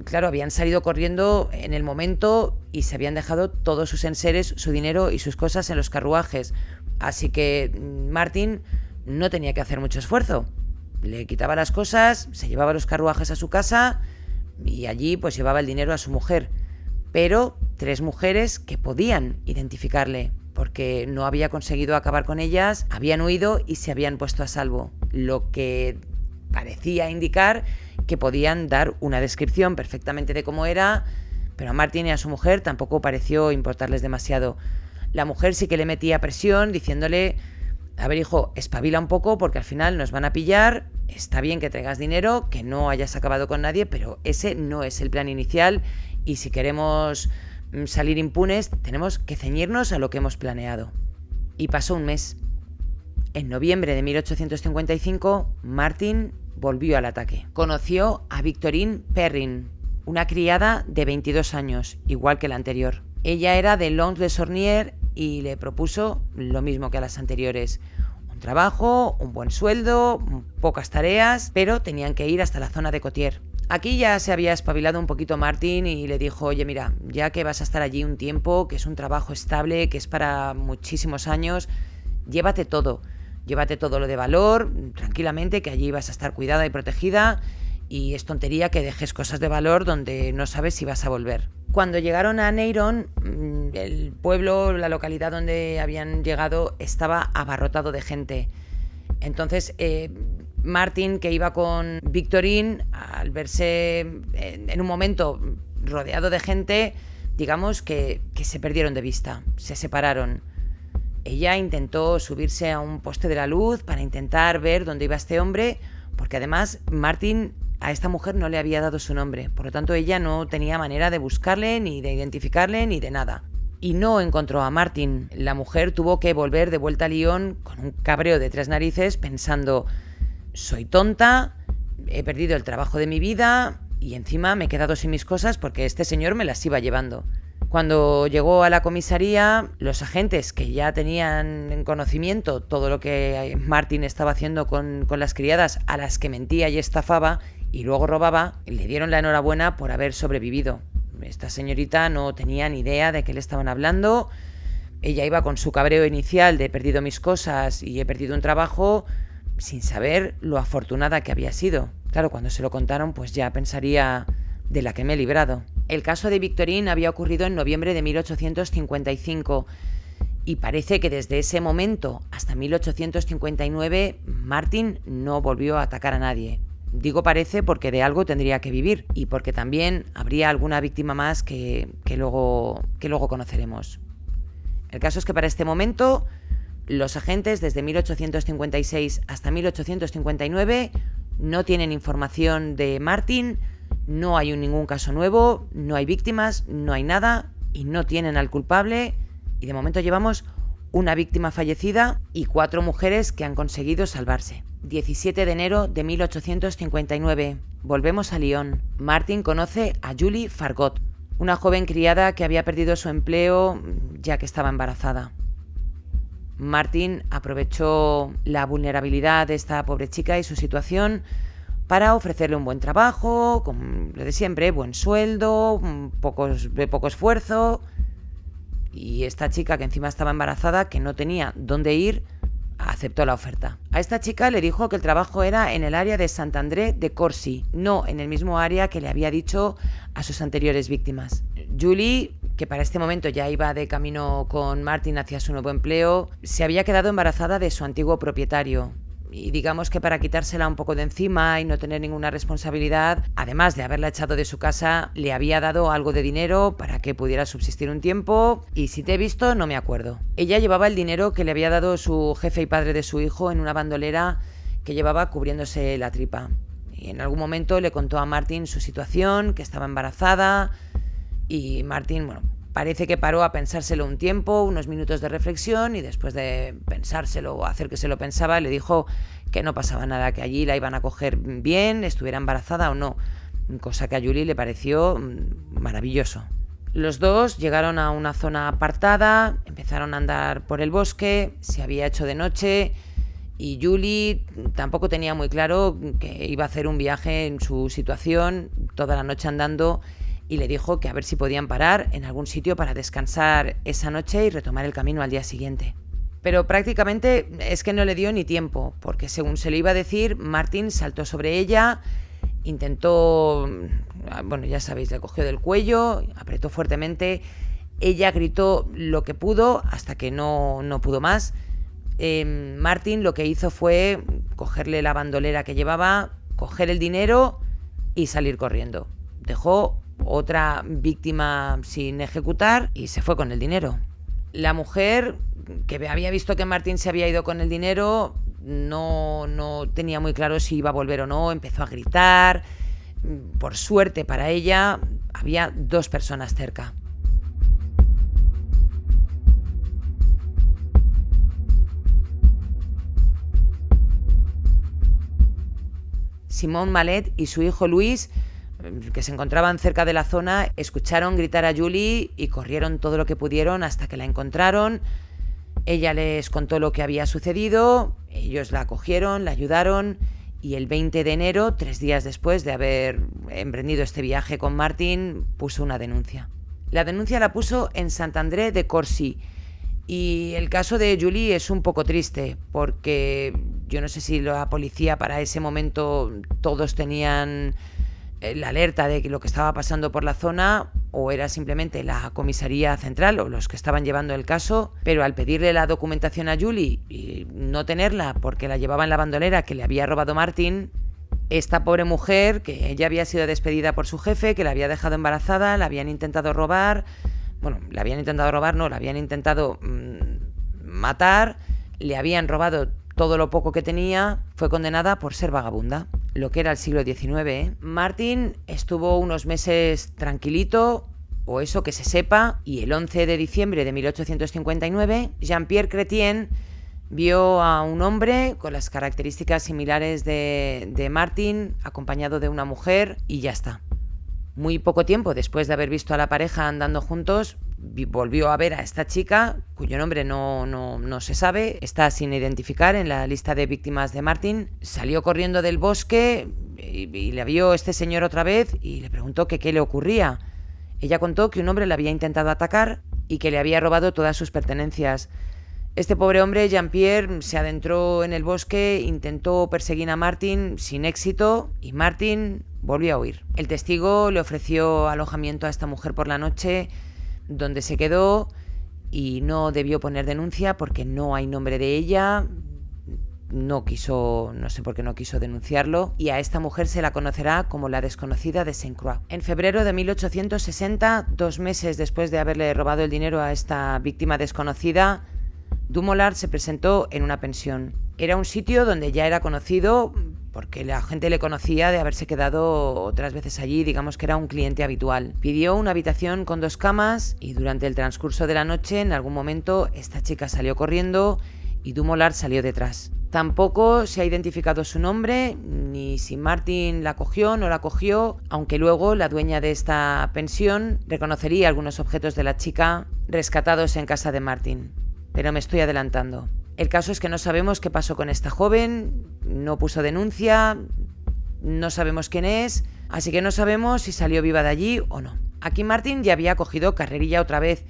Speaker 1: claro, habían salido corriendo en el momento y se habían dejado todos sus enseres, su dinero y sus cosas en los carruajes. Así que Martin no tenía que hacer mucho esfuerzo. Le quitaba las cosas, se llevaba los carruajes a su casa y allí pues llevaba el dinero a su mujer. Pero 3 mujeres que podían identificarle, porque no había conseguido acabar con ellas, habían huido y se habían puesto a salvo, lo que parecía indicar que podían dar una descripción perfectamente de cómo era, pero a Martin y a su mujer tampoco pareció importarles demasiado. La mujer sí que le metía presión, diciéndole: a ver, hijo, espabila un poco porque al final nos van a pillar, está bien que traigas dinero, que no hayas acabado con nadie, pero ese no es el plan inicial y si queremos salir impunes tenemos que ceñirnos a lo que hemos planeado. Y pasó un mes. En noviembre de 1855, Martin volvió al ataque. Conoció a Victorine Perrin, una criada de 22 años, igual que la anterior. Ella era de Lons-le-Saunier y le propuso lo mismo que a las anteriores: un trabajo, un buen sueldo, pocas tareas, pero tenían que ir hasta la zona de Cotier. Aquí ya se había espabilado un poquito Martin y le dijo: oye, mira, ya que vas a estar allí un tiempo, que es un trabajo estable, que es para muchísimos años, llévate todo lo de valor, tranquilamente, que allí vas a estar cuidada y protegida, y es tontería que dejes cosas de valor donde no sabes si vas a volver. Cuando llegaron a Neyron, el pueblo, la localidad donde habían llegado, estaba abarrotado de gente. Entonces Martin, que iba con Victorine, al verse en un momento rodeado de gente, digamos que se perdieron de vista, se separaron. Ella intentó subirse a un poste de la luz para intentar ver dónde iba este hombre, porque además Martin a esta mujer no le había dado su nombre, por lo tanto ella no tenía manera de buscarle, ni de identificarle, ni de nada. Y no encontró a Martin. La mujer tuvo que volver de vuelta a Lyon con un cabreo de 3 narices, pensando: soy tonta, he perdido el trabajo de mi vida y encima me he quedado sin mis cosas porque este señor me las iba llevando. Cuando llegó a la comisaría, los agentes, que ya tenían en conocimiento todo lo que Martin estaba haciendo con las criadas a las que mentía y estafaba y luego robaba, le dieron la enhorabuena por haber sobrevivido. Esta señorita no tenía ni idea de qué le estaban hablando. Ella iba con su cabreo inicial de he perdido mis cosas y he perdido un trabajo, sin saber lo afortunada que había sido. Claro, cuando se lo contaron, pues ya pensaría: de la que me he librado. El caso de Victorine había ocurrido en noviembre de 1855 y parece que desde ese momento hasta 1859 Martin no volvió a atacar a nadie. Digo parece porque de algo tendría que vivir y porque también habría alguna víctima más que luego conoceremos. El caso es que para este momento los agentes desde 1856 hasta 1859 no tienen información de Martin, no hay ningún caso nuevo, no hay víctimas, no hay nada y no tienen al culpable, y de momento llevamos una víctima fallecida y 4 mujeres que han conseguido salvarse. 17 de enero de 1859. Volvemos a Lyon. Martin conoce a Julie Fargot, una joven criada que había perdido su empleo ya que estaba embarazada. Martin aprovechó la vulnerabilidad de esta pobre chica y su situación para ofrecerle un buen trabajo, con lo de siempre, buen sueldo, poco esfuerzo. Y esta chica, que encima estaba embarazada, que no tenía dónde ir, aceptó la oferta. A esta chica le dijo que el trabajo era en el área de Sant-André de Corsi, no en el mismo área que le había dicho a sus anteriores víctimas. Julie, que para este momento ya iba de camino con Martin hacia su nuevo empleo, se había quedado embarazada de su antiguo propietario. y digamos que para quitársela un poco de encima y no tener ninguna responsabilidad, además de haberla echado de su casa, le había dado algo de dinero para que pudiera subsistir un tiempo, y si te he visto no me acuerdo. Ella llevaba el dinero que le había dado su jefe y padre de su hijo en una bandolera que llevaba cubriéndose la tripa. Y en algún momento le contó a Martin su situación, que estaba embarazada, y Martin, bueno, parece que paró a pensárselo un tiempo, unos minutos de reflexión, y después de pensárselo o hacer que se lo pensaba, le dijo que no pasaba nada, que allí la iban a coger bien, estuviera embarazada o no, cosa que a Julie le pareció maravilloso. Los dos llegaron a una zona apartada, empezaron a andar por el bosque, se había hecho de noche y Julie tampoco tenía muy claro que iba a hacer un viaje en su situación, toda la noche andando, y le dijo que a ver si podían parar en algún sitio para descansar esa noche y retomar el camino al día siguiente. Pero prácticamente es que no le dio ni tiempo, porque según se le iba a decir, Martin saltó sobre ella, intentó, bueno, ya sabéis, le cogió del cuello, apretó fuertemente, ella gritó lo que pudo hasta que no pudo más. Martin lo que hizo fue cogerle la bandolera que llevaba, coger el dinero y salir corriendo. Dejó otra víctima sin ejecutar y se fue con el dinero. La mujer, que había visto que Martin se había ido con el dinero, no tenía muy claro si iba a volver o no, empezó a gritar. Por suerte para ella, había 2 personas cerca. Simone Mallet y su hijo Luis, que se encontraban cerca de la zona, escucharon gritar a Julie y corrieron todo lo que pudieron hasta que la encontraron. Ella les contó lo que había sucedido, ellos la acogieron, la ayudaron, y el 20 de enero, 3 días después de haber emprendido este viaje con Martin, puso una denuncia. La denuncia la puso en Saint-André-de-Corcy. Y el caso de Julie es un poco triste, porque yo no sé si la policía para ese momento todos tenían la alerta de lo que estaba pasando por la zona, o era simplemente la comisaría central o los que estaban llevando el caso, pero al pedirle la documentación a Julie y no tenerla porque la llevaba en la bandolera que le había robado Martin, esta pobre mujer, que ella había sido despedida por su jefe, que la había dejado embarazada, la habían intentado robar, la habían intentado matar, le habían robado todo lo poco que tenía, fue condenada por ser vagabunda, lo que era el siglo XIX. Martin estuvo unos meses tranquilito, o eso que se sepa, y el 11 de diciembre de 1859, Jean-Pierre Chrétien vio a un hombre con las características similares de Martin, acompañado de una mujer, y ya está. Muy poco tiempo después de haber visto a la pareja andando juntos, volvió a ver a esta chica, cuyo nombre no se sabe, está sin identificar en la lista de víctimas de Martin. Salió corriendo del bosque y la vio este señor otra vez y le preguntó que qué le ocurría. Ella contó que un hombre la había intentado atacar y que le había robado todas sus pertenencias. Este pobre hombre, Jean-Pierre, se adentró en el bosque, intentó perseguir a Martin sin éxito y Martin volvió a huir. El testigo le ofreció alojamiento a esta mujer por la noche, donde se quedó, y no debió poner denuncia porque no hay nombre de ella. No sé por qué no quiso denunciarlo, y a esta mujer se la conocerá como la desconocida de Saint-Croix. En febrero de 1860, 2 meses después de haberle robado el dinero a esta víctima desconocida, Dumollard se presentó en una pensión. Era un sitio donde ya era conocido porque la gente le conocía de haberse quedado otras veces allí, digamos que era un cliente habitual. Pidió una habitación con 2 camas y durante el transcurso de la noche, en algún momento, esta chica salió corriendo y Dumollard salió detrás. Tampoco se ha identificado su nombre, ni si Martin la cogió o no la cogió, aunque luego la dueña de esta pensión reconocería algunos objetos de la chica rescatados en casa de Martin. Pero me estoy adelantando. El caso es que no sabemos qué pasó con esta joven, no puso denuncia, no sabemos quién es, así que no sabemos si salió viva de allí o no. Aquí Martin ya había cogido carrerilla otra vez.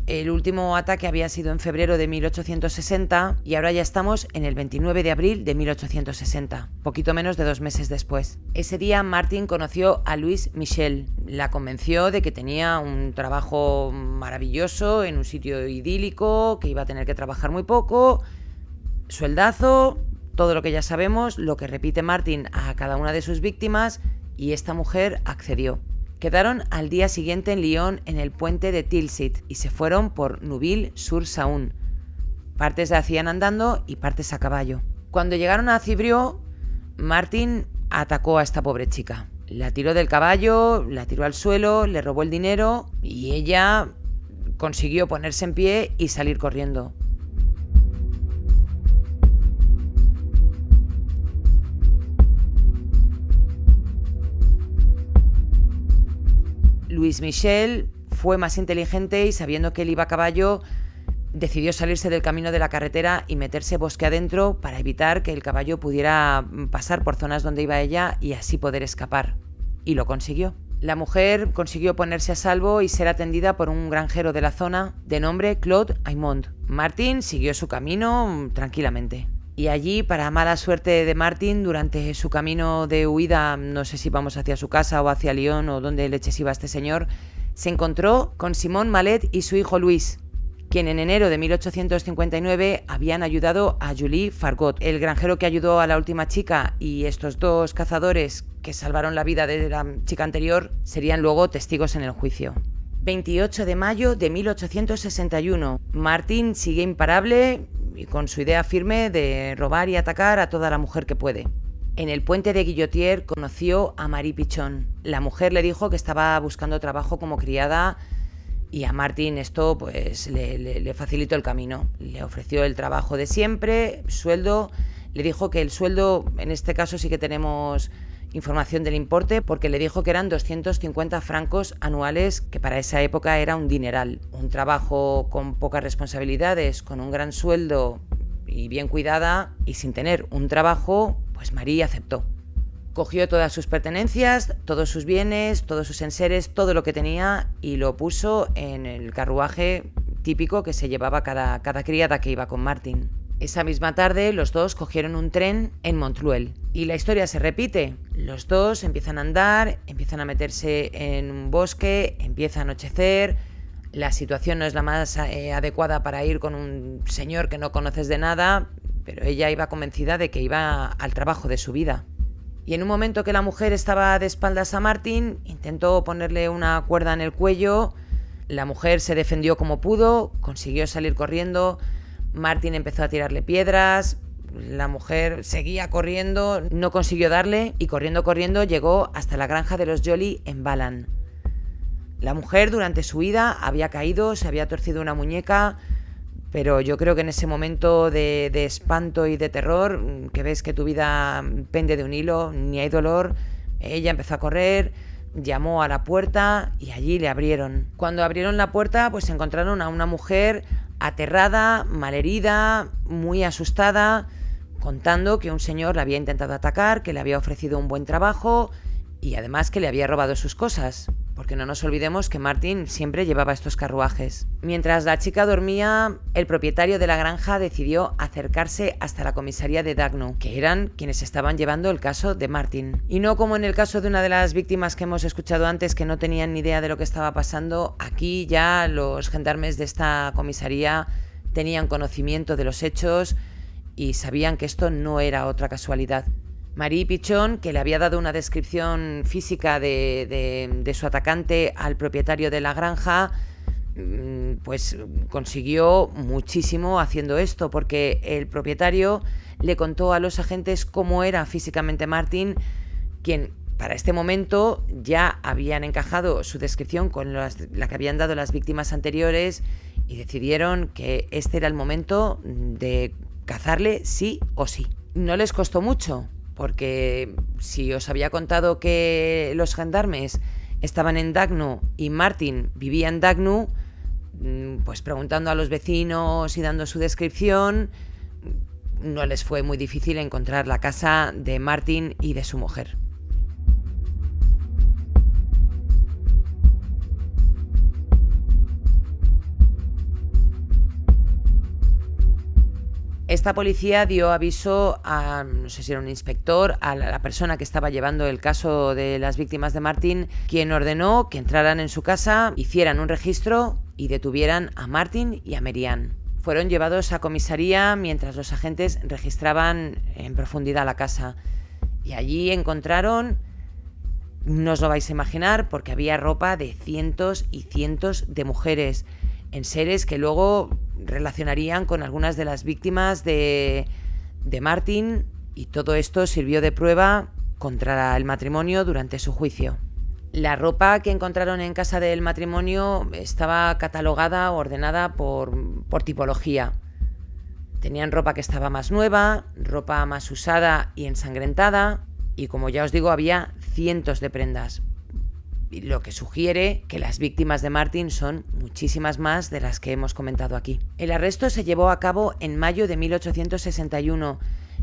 Speaker 1: El último ataque había sido en febrero de 1860 y ahora ya estamos en el 29 de abril de 1860, poquito menos de 2 meses después. Ese día Martin conoció a Louise Michel. La convenció de que tenía un trabajo maravilloso en un sitio idílico, que iba a tener que trabajar muy poco, sueldazo, todo lo que ya sabemos, lo que repite Martin a cada una de sus víctimas, y esta mujer accedió. Quedaron al día siguiente en Lyon en el puente de Tilsit y se fueron por Neuville-sur-Saône. Partes la hacían andando y partes a caballo. Cuando llegaron a Civrieux, Martin atacó a esta pobre chica. La tiró del caballo, la tiró al suelo, le robó el dinero y ella consiguió ponerse en pie y salir corriendo. Louis Michel fue más inteligente y, sabiendo que él iba a caballo, decidió salirse del camino de la carretera y meterse bosque adentro para evitar que el caballo pudiera pasar por zonas donde iba ella y así poder escapar. Y lo consiguió. La mujer consiguió ponerse a salvo y ser atendida por un granjero de la zona de nombre Claude Aymond. Martin siguió su camino tranquilamente. Y allí, para mala suerte de Martin, durante su camino de huida, no sé si vamos hacia su casa o hacia Lyon o dónde leches iba este señor, se encontró con Simon Mallet y su hijo Luis, quien en enero de 1859 habían ayudado a Julie Fargot. El granjero que ayudó a la última chica y estos dos cazadores que salvaron la vida de la chica anterior serían luego testigos en el juicio. 28 de mayo de 1861. Martin sigue imparable y con su idea firme de robar y atacar a toda la mujer que puede. En el puente de Guillotier conoció a Marie Pichon. La mujer le dijo que estaba buscando trabajo como criada y a Martin esto pues le facilitó el camino. Le ofreció el trabajo de siempre, sueldo. Le dijo que el sueldo, en este caso sí que tenemos información del importe, porque le dijo que eran 250 francos anuales, que para esa época era un dineral. Un trabajo con pocas responsabilidades, con un gran sueldo y bien cuidada, y sin tener un trabajo, pues Marie aceptó. Cogió todas sus pertenencias, todos sus bienes, todos sus enseres, todo lo que tenía, y lo puso en el carruaje típico que se llevaba cada criada que iba con Martin. Esa misma tarde los dos cogieron un tren en Montluel y la historia se repite. Los dos empiezan a andar, empiezan a meterse en un bosque, empieza a anochecer. La situación no es la más adecuada para ir con un señor que no conoces de nada, pero ella iba convencida de que iba al trabajo de su vida. Y en un momento que la mujer estaba de espaldas a Martin, intentó ponerle una cuerda en el cuello. La mujer se defendió como pudo, consiguió salir corriendo. Martin empezó a tirarle piedras, la mujer seguía corriendo, no consiguió darle y corriendo llegó hasta la granja de los Joly en Balan. La mujer durante su huida había caído, se había torcido una muñeca, pero yo creo que en ese momento de espanto y de terror, que ves que tu vida pende de un hilo, ni hay dolor, ella empezó a correr, llamó a la puerta y allí le abrieron. Cuando abrieron la puerta, pues encontraron a una mujer aterrada, malherida, muy asustada, contando que un señor la había intentado atacar, que le había ofrecido un buen trabajo y además que le había robado sus cosas, porque no nos olvidemos que Martin siempre llevaba estos carruajes. Mientras la chica dormía, el propietario de la granja decidió acercarse hasta la comisaría de Dagno, que eran quienes estaban llevando el caso de Martin. Y no como en el caso de una de las víctimas que hemos escuchado antes, que no tenían ni idea de lo que estaba pasando, aquí ya los gendarmes de esta comisaría tenían conocimiento de los hechos y sabían que esto no era otra casualidad. Marie Pichon, que le había dado una descripción física de su atacante al propietario de la granja, pues consiguió muchísimo haciendo esto, porque el propietario le contó a los agentes cómo era físicamente Martin, quien para este momento ya habían encajado su descripción con la que habían dado las víctimas anteriores y decidieron que este era el momento de cazarle sí o sí. No les costó mucho, porque si os había contado que los gendarmes estaban en Dagno y Martin vivía en Dagno, pues preguntando a los vecinos y dando su descripción, no les fue muy difícil encontrar la casa de Martin y de su mujer. Esta policía dio aviso a, no sé si era un inspector, a la persona que estaba llevando el caso de las víctimas de Martin, quien ordenó que entraran en su casa, hicieran un registro y detuvieran a Martin y a Merian. Fueron llevados a comisaría mientras los agentes registraban en profundidad la casa. Y allí encontraron, no os lo vais a imaginar, porque había ropa de cientos y cientos de mujeres, enseres que luego relacionarían con algunas de las víctimas de Martin, y todo esto sirvió de prueba contra el matrimonio durante su juicio. La ropa que encontraron en casa del matrimonio estaba catalogada o ordenada por tipología. Tenían ropa que estaba más nueva, ropa más usada y ensangrentada, y como ya os digo, había cientos de prendas, lo que sugiere que las víctimas de Martin son muchísimas más de las que hemos comentado aquí. El arresto se llevó a cabo en mayo de 1861,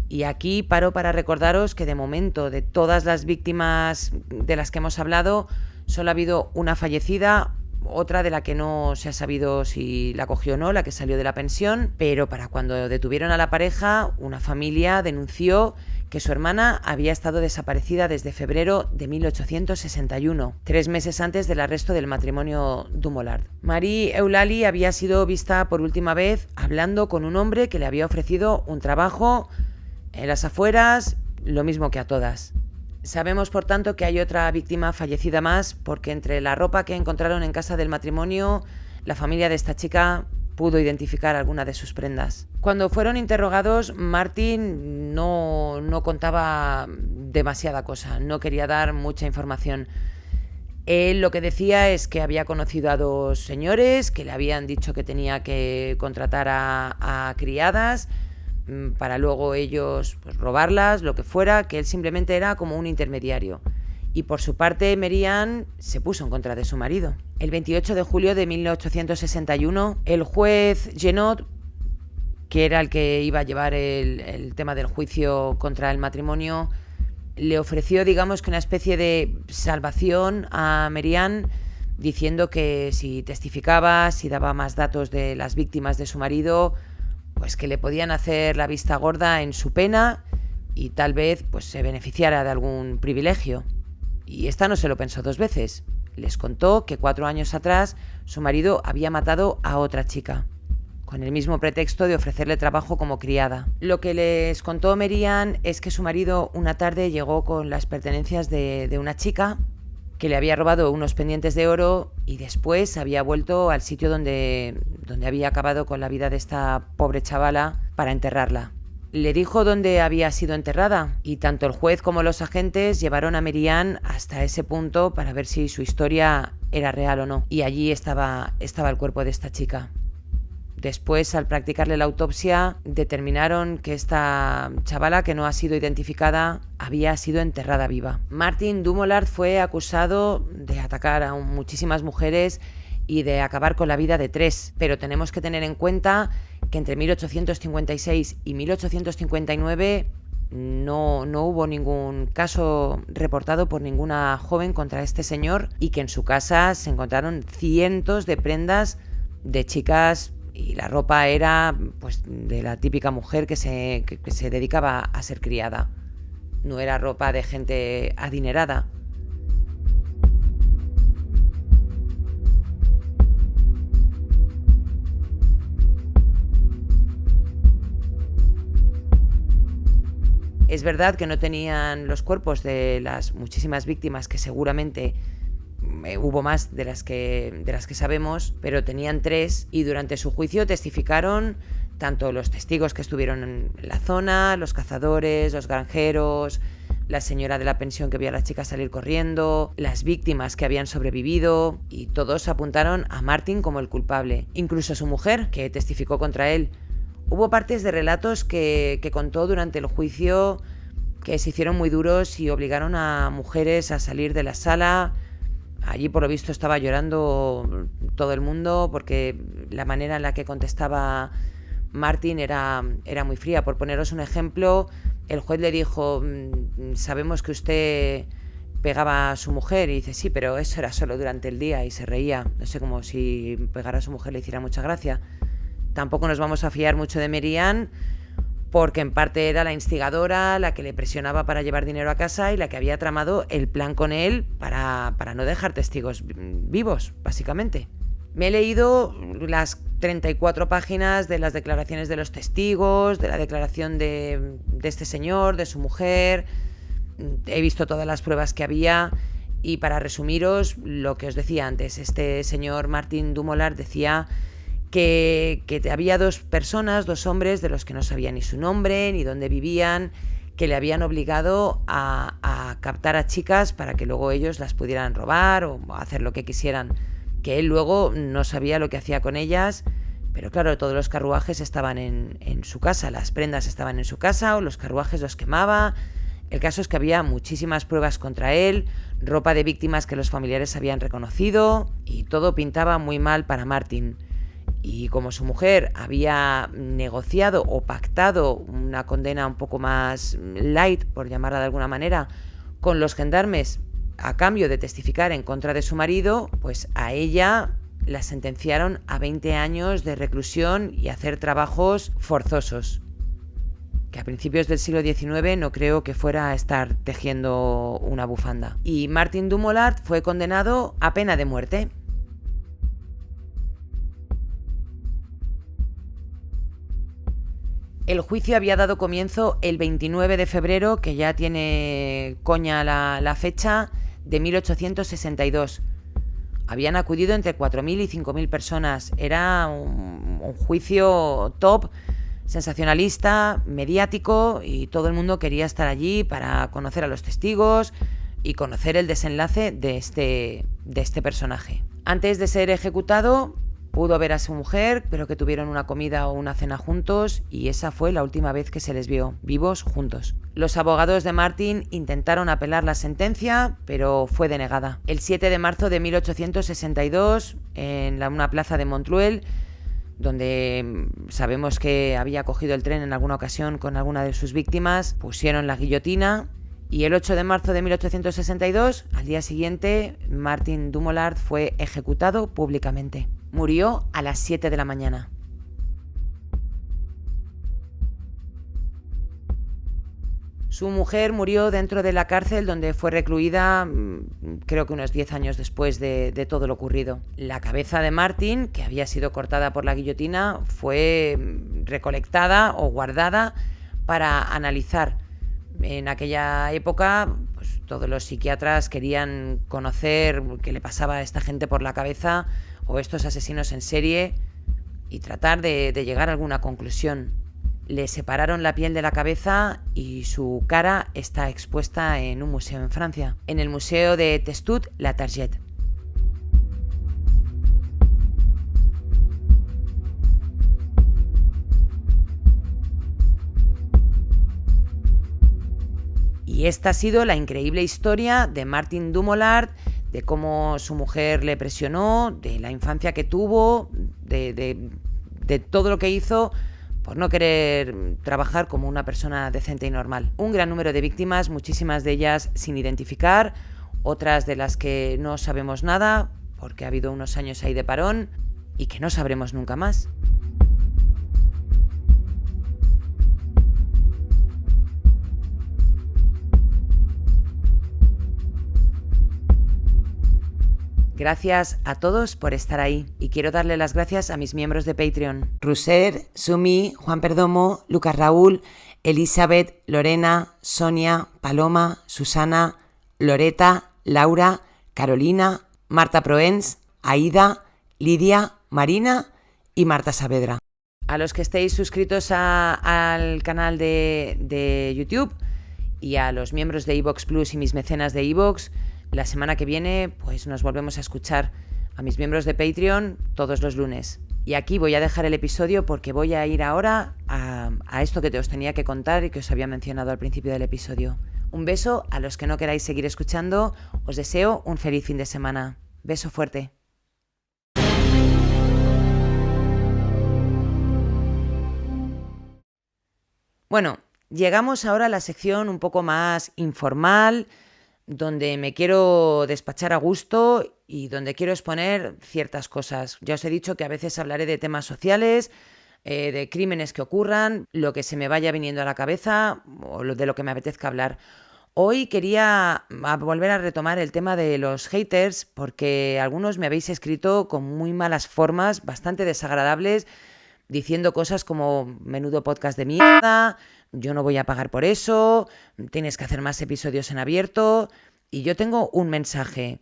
Speaker 1: y aquí paro para recordaros que de momento, de todas las víctimas de las que hemos hablado, solo ha habido una fallecida, otra de la que no se ha sabido si la cogió o no, la que salió de la pensión, pero para cuando detuvieron a la pareja, una familia denunció que su hermana había estado desaparecida desde febrero de 1861, 3 meses antes del arresto del matrimonio Dumollard. Marie Eulalie había sido vista por última vez hablando con un hombre que le había ofrecido un trabajo en las afueras, lo mismo que a todas. Sabemos, por tanto, que hay otra víctima fallecida más, porque entre la ropa que encontraron en casa del matrimonio, la familia de esta chica pudo identificar alguna de sus prendas. Cuando fueron interrogados, Martin no contaba demasiada cosa, no quería dar mucha información. Él lo que decía es que había conocido a 2 señores que le habían dicho que tenía que contratar a criadas para luego ellos pues robarlas, lo que fuera, que él simplemente era como un intermediario. Y por su parte, Mary-Ann se puso en contra de su marido. El 28 de julio de 1861, el juez Genot, que era el que iba a llevar el tema del juicio contra el matrimonio, le ofreció, digamos, que una especie de salvación a Mary-Ann, diciendo que si testificaba, si daba más datos de las víctimas de su marido, pues que le podían hacer la vista gorda en su pena y tal vez pues se beneficiara de algún privilegio. Y esta no se lo pensó 2 veces. Les contó que 4 años atrás su marido había matado a otra chica, con el mismo pretexto de ofrecerle trabajo como criada. Lo que les contó Mary-Ann es que su marido una tarde llegó con las pertenencias de una chica que le había robado unos pendientes de oro y después había vuelto al sitio donde había acabado con la vida de esta pobre chavala para enterrarla. Le dijo dónde había sido enterrada y tanto el juez como los agentes llevaron a Mary-Ann hasta ese punto para ver si su historia era real o no. Y allí estaba el cuerpo de esta chica. Después, al practicarle la autopsia, determinaron que esta chavala, que no ha sido identificada, había sido enterrada viva. Martin Dumollard fue acusado de atacar a muchísimas mujeres y de acabar con la vida de 3, pero tenemos que tener en cuenta que entre 1856 y 1859 no hubo ningún caso reportado por ninguna joven contra este señor y que en su casa se encontraron cientos de prendas de chicas y la ropa era pues de la típica mujer que se dedicaba a ser criada. No era ropa de gente adinerada. Es verdad que no tenían los cuerpos de las muchísimas víctimas, que seguramente hubo más de las que sabemos, pero tenían 3 y durante su juicio testificaron tanto los testigos que estuvieron en la zona, los cazadores, los granjeros, la señora de la pensión que vio a la chica salir corriendo, las víctimas que habían sobrevivido, y todos apuntaron a Martin como el culpable, incluso su mujer, que testificó contra él. Hubo partes de relatos que contó durante el juicio que se hicieron muy duros y obligaron a mujeres a salir de la sala. Allí, por lo visto, estaba llorando todo el mundo porque la manera en la que contestaba Martin era muy fría. Por poneros un ejemplo, el juez le dijo: sabemos que usted pegaba a su mujer, y dice: sí, pero eso era solo durante el día, y se reía. No sé, como si pegar a su mujer le hiciera mucha gracia. Tampoco nos vamos a fiar mucho de Mary-Ann, porque en parte era la instigadora, la que le presionaba para llevar dinero a casa y la que había tramado el plan con él para no dejar testigos vivos, básicamente. Me he leído las 34 páginas de las declaraciones de los testigos, de la declaración de este señor, de su mujer. He visto todas las pruebas que había y para resumiros lo que os decía antes, este señor Martin Dumoulard decía que había dos personas, dos hombres de los que no sabía ni su nombre ni dónde vivían, que le habían obligado a captar a chicas para que luego ellos las pudieran robar o hacer lo que quisieran, que él luego no sabía lo que hacía con ellas, pero claro, todos los carruajes estaban en su casa, las prendas estaban en su casa o los carruajes los quemaba. El caso es que había muchísimas pruebas contra él, ropa de víctimas que los familiares habían reconocido y todo pintaba muy mal para Martin. Y como su mujer había negociado o pactado una condena un poco más light, por llamarla de alguna manera, con los gendarmes a cambio de testificar en contra de su marido, pues a ella la sentenciaron a 20 años de reclusión y a hacer trabajos forzosos, que a principios del siglo XIX no creo que fuera a estar tejiendo una bufanda. Y Martin Dumoulard fue condenado a pena de muerte. El juicio había dado comienzo el 29 de febrero, que ya tiene coña la fecha, de 1862. Habían acudido entre 4.000 y 5.000 personas. Era un juicio top, sensacionalista, mediático, y todo el mundo quería estar allí para conocer a los testigos y conocer el desenlace de este personaje. Antes de ser ejecutado, pudo ver a su mujer, pero que tuvieron una comida o una cena juntos, y esa fue la última vez que se les vio vivos juntos. Los abogados de Martin intentaron apelar la sentencia, pero fue denegada. El 7 de marzo de 1862, en una plaza de Montluel, donde sabemos que había cogido el tren en alguna ocasión con alguna de sus víctimas, pusieron la guillotina. Y el 8 de marzo de 1862, al día siguiente, Martin Dumoulard fue ejecutado públicamente. Murió a las 7 de la mañana. Su mujer murió dentro de la cárcel, donde fue recluida creo que unos 10 años después de todo lo ocurrido. La cabeza de Martin, que había sido cortada por la guillotina, fue recolectada o guardada para analizar. En aquella época, pues, todos los psiquiatras querían conocer qué le pasaba a esta gente por la cabeza o estos asesinos en serie y tratar de llegar a alguna conclusión. Le separaron la piel de la cabeza y su cara está expuesta en un museo en Francia, en el Museo de Testut-La Targette. Y esta ha sido la increíble historia de Martin Dumoulard, de cómo su mujer le presionó, de la infancia que tuvo, de todo lo que hizo por no querer trabajar como una persona decente y normal. Un gran número de víctimas, muchísimas de ellas sin identificar, otras de las que no sabemos nada, porque ha habido unos años ahí de parón y que no sabremos nunca más. Gracias a todos por estar ahí y quiero darle las gracias a mis miembros de Patreon: Ruser, Sumi, Juan Perdomo, Lucas Raúl, Elizabeth, Lorena, Sonia, Paloma, Susana, Loreta, Laura, Carolina, Marta Proens, Aida, Lidia, Marina y Marta Saavedra. A los que estéis suscritos al canal de YouTube y a los miembros de iVoox Plus y mis mecenas de iVoox, la semana que viene pues nos volvemos a escuchar. A mis miembros de Patreon todos los lunes. Y aquí voy a dejar el episodio porque voy a ir ahora a esto que os tenía que contar y que os había mencionado al principio del episodio. Un beso a los que no queráis seguir escuchando. Os deseo un feliz fin de semana. Beso fuerte. Bueno, llegamos ahora a la sección un poco más informal, donde me quiero despachar a gusto y donde quiero exponer ciertas cosas. Ya os he dicho que a veces hablaré de temas sociales, de crímenes que ocurran, lo que se me vaya viniendo a la cabeza o de lo que me apetezca hablar. Hoy quería volver a retomar el tema de los haters porque algunos me habéis escrito con muy malas formas, bastante desagradables, diciendo cosas como menudo podcast de mierda, yo no voy a pagar por eso, tienes que hacer más episodios en abierto. Y yo tengo un mensaje.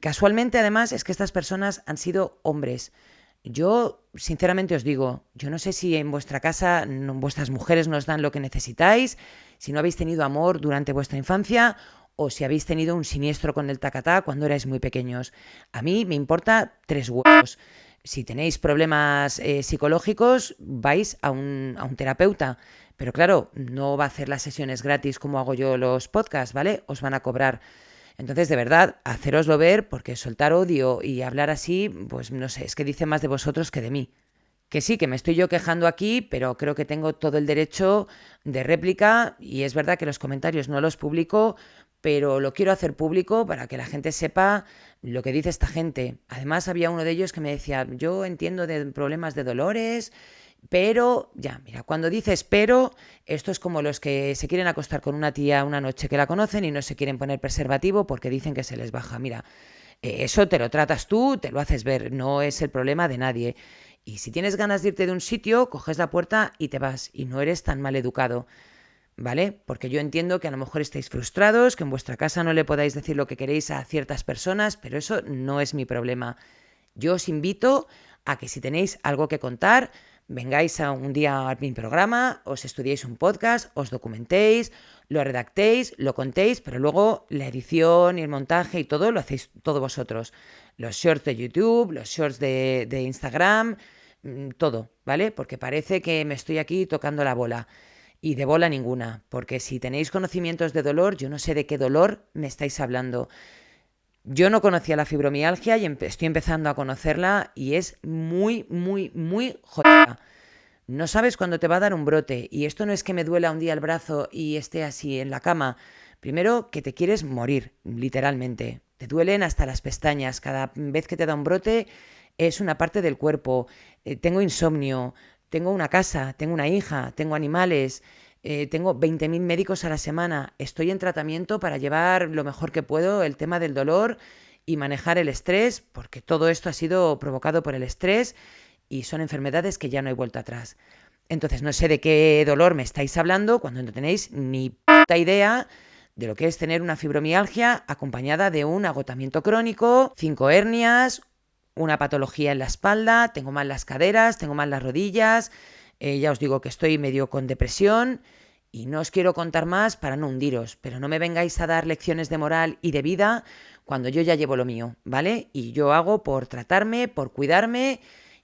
Speaker 1: Casualmente, además, es que estas personas han sido hombres. Yo, sinceramente os digo, yo no sé si en vuestra casa vuestras mujeres nos dan lo que necesitáis, si no habéis tenido amor durante vuestra infancia o si habéis tenido un siniestro con el tacatá cuando erais muy pequeños. A mí me importa tres huevos. Si tenéis problemas psicológicos, vais a un terapeuta. Pero claro, no va a hacer las sesiones gratis como hago yo los podcasts, ¿vale? Os van a cobrar. Entonces, de verdad, hacéroslo ver, porque soltar odio y hablar así, pues no sé, es que dice más de vosotros que de mí. Que sí, que me estoy yo quejando aquí, pero creo que tengo todo el derecho de réplica y es verdad que los comentarios no los publico, pero lo quiero hacer público para que la gente sepa lo que dice esta gente. Además, había uno de ellos que me decía, yo entiendo de problemas de dolores, pero, ya, mira, cuando dices pero, esto es como los que se quieren acostar con una tía una noche que la conocen y no se quieren poner preservativo porque dicen que se les baja. Mira, eso te lo tratas tú, te lo haces ver, no es el problema de nadie. Y si tienes ganas de irte de un sitio, coges la puerta y te vas y no eres tan mal educado, ¿vale? Porque yo entiendo que a lo mejor estáis frustrados, que en vuestra casa no le podáis decir lo que queréis a ciertas personas, pero eso no es mi problema. Yo os invito a que si tenéis algo que contar, vengáis a un día a mi programa, os estudiéis un podcast, os documentéis, lo redactéis, lo contéis, pero luego la edición y el montaje y todo lo hacéis todos vosotros. Los shorts de YouTube, los shorts de Instagram, todo, ¿vale? Porque parece que me estoy aquí tocando la bola. Y de bola ninguna, porque si tenéis conocimientos de dolor, yo no sé de qué dolor me estáis hablando. Yo no conocía la fibromialgia y estoy empezando a conocerla y es muy, muy, muy jodida. No sabes cuándo te va a dar un brote y esto no es que me duela un día el brazo y esté así en la cama. Primero que te quieres morir, literalmente. Te duelen hasta las pestañas. Cada vez que te da un brote es una parte del cuerpo. Tengo insomnio, tengo una casa, tengo una hija, tengo animales. Tengo 20.000 médicos a la semana. Estoy en tratamiento para llevar lo mejor que puedo el tema del dolor y manejar el estrés, porque todo esto ha sido provocado por el estrés y son enfermedades que ya no hay vuelta atrás. Entonces, no sé de qué dolor me estáis hablando cuando no tenéis ni puta idea de lo que es tener una fibromialgia acompañada de un agotamiento crónico, 5 hernias, una patología en la espalda, tengo mal las caderas, tengo mal las rodillas, ya os digo que estoy medio con depresión y no os quiero contar más para no hundiros, pero no me vengáis a dar lecciones de moral y de vida cuando yo ya llevo lo mío, ¿vale? Y yo hago por tratarme, por cuidarme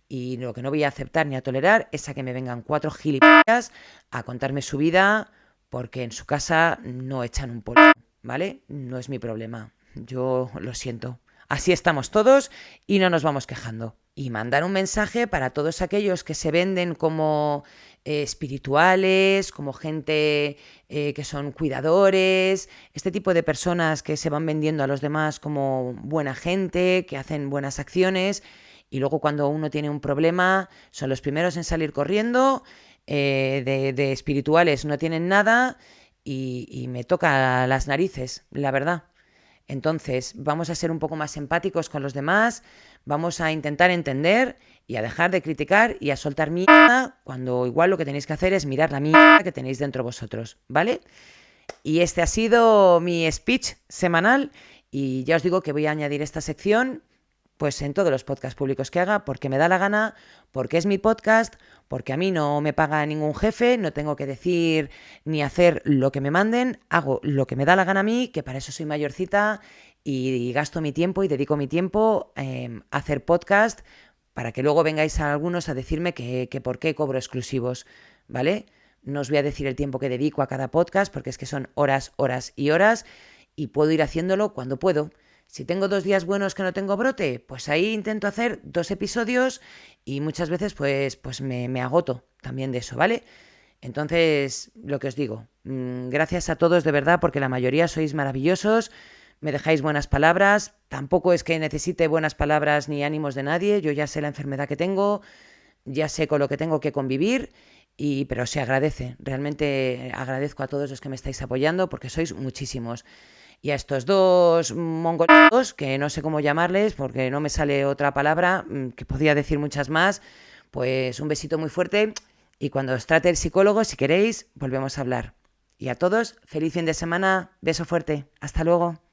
Speaker 1: y lo que no voy a aceptar ni a tolerar es a que me vengan 4 gilipollas a contarme su vida porque en su casa no echan un polvo, ¿vale? No es mi problema, yo lo siento. Así estamos todos y no nos vamos quejando. Y mandar un mensaje para todos aquellos que se venden como espirituales, como gente que son cuidadores, este tipo de personas que se van vendiendo a los demás como buena gente, que hacen buenas acciones y luego cuando uno tiene un problema son los primeros en salir corriendo, de espirituales no tienen nada y me toca las narices, la verdad. Entonces, vamos a ser un poco más empáticos con los demás, vamos a intentar entender y a dejar de criticar y a soltar mierda cuando igual lo que tenéis que hacer es mirar la mierda que tenéis dentro vosotros, ¿vale? Y este ha sido mi speech semanal y ya os digo que voy a añadir esta sección pues en todos los podcasts públicos que haga, porque me da la gana, porque es mi podcast, porque a mí no me paga ningún jefe, no tengo que decir ni hacer lo que me manden, hago lo que me da la gana a mí, que para eso soy mayorcita y gasto mi tiempo y dedico mi tiempo a hacer podcast para que luego vengáis a algunos a decirme que por qué cobro exclusivos, ¿vale? No os voy a decir el tiempo que dedico a cada podcast porque es que son horas, horas y horas y puedo ir haciéndolo cuando puedo. Si tengo 2 días buenos que no tengo brote, pues ahí intento hacer 2 episodios y muchas veces pues me agoto también de eso, ¿vale? Entonces, lo que os digo, gracias a todos de verdad porque la mayoría sois maravillosos, me dejáis buenas palabras, tampoco es que necesite buenas palabras ni ánimos de nadie, yo ya sé la enfermedad que tengo, ya sé con lo que tengo que convivir pero se agradece, realmente agradezco a todos los que me estáis apoyando porque sois muchísimos. Y a estos dos mongolos, que no sé cómo llamarles porque no me sale otra palabra, que podría decir muchas más, pues un besito muy fuerte y cuando os trate el psicólogo, si queréis, volvemos a hablar. Y a todos, feliz fin de semana, beso fuerte, hasta luego.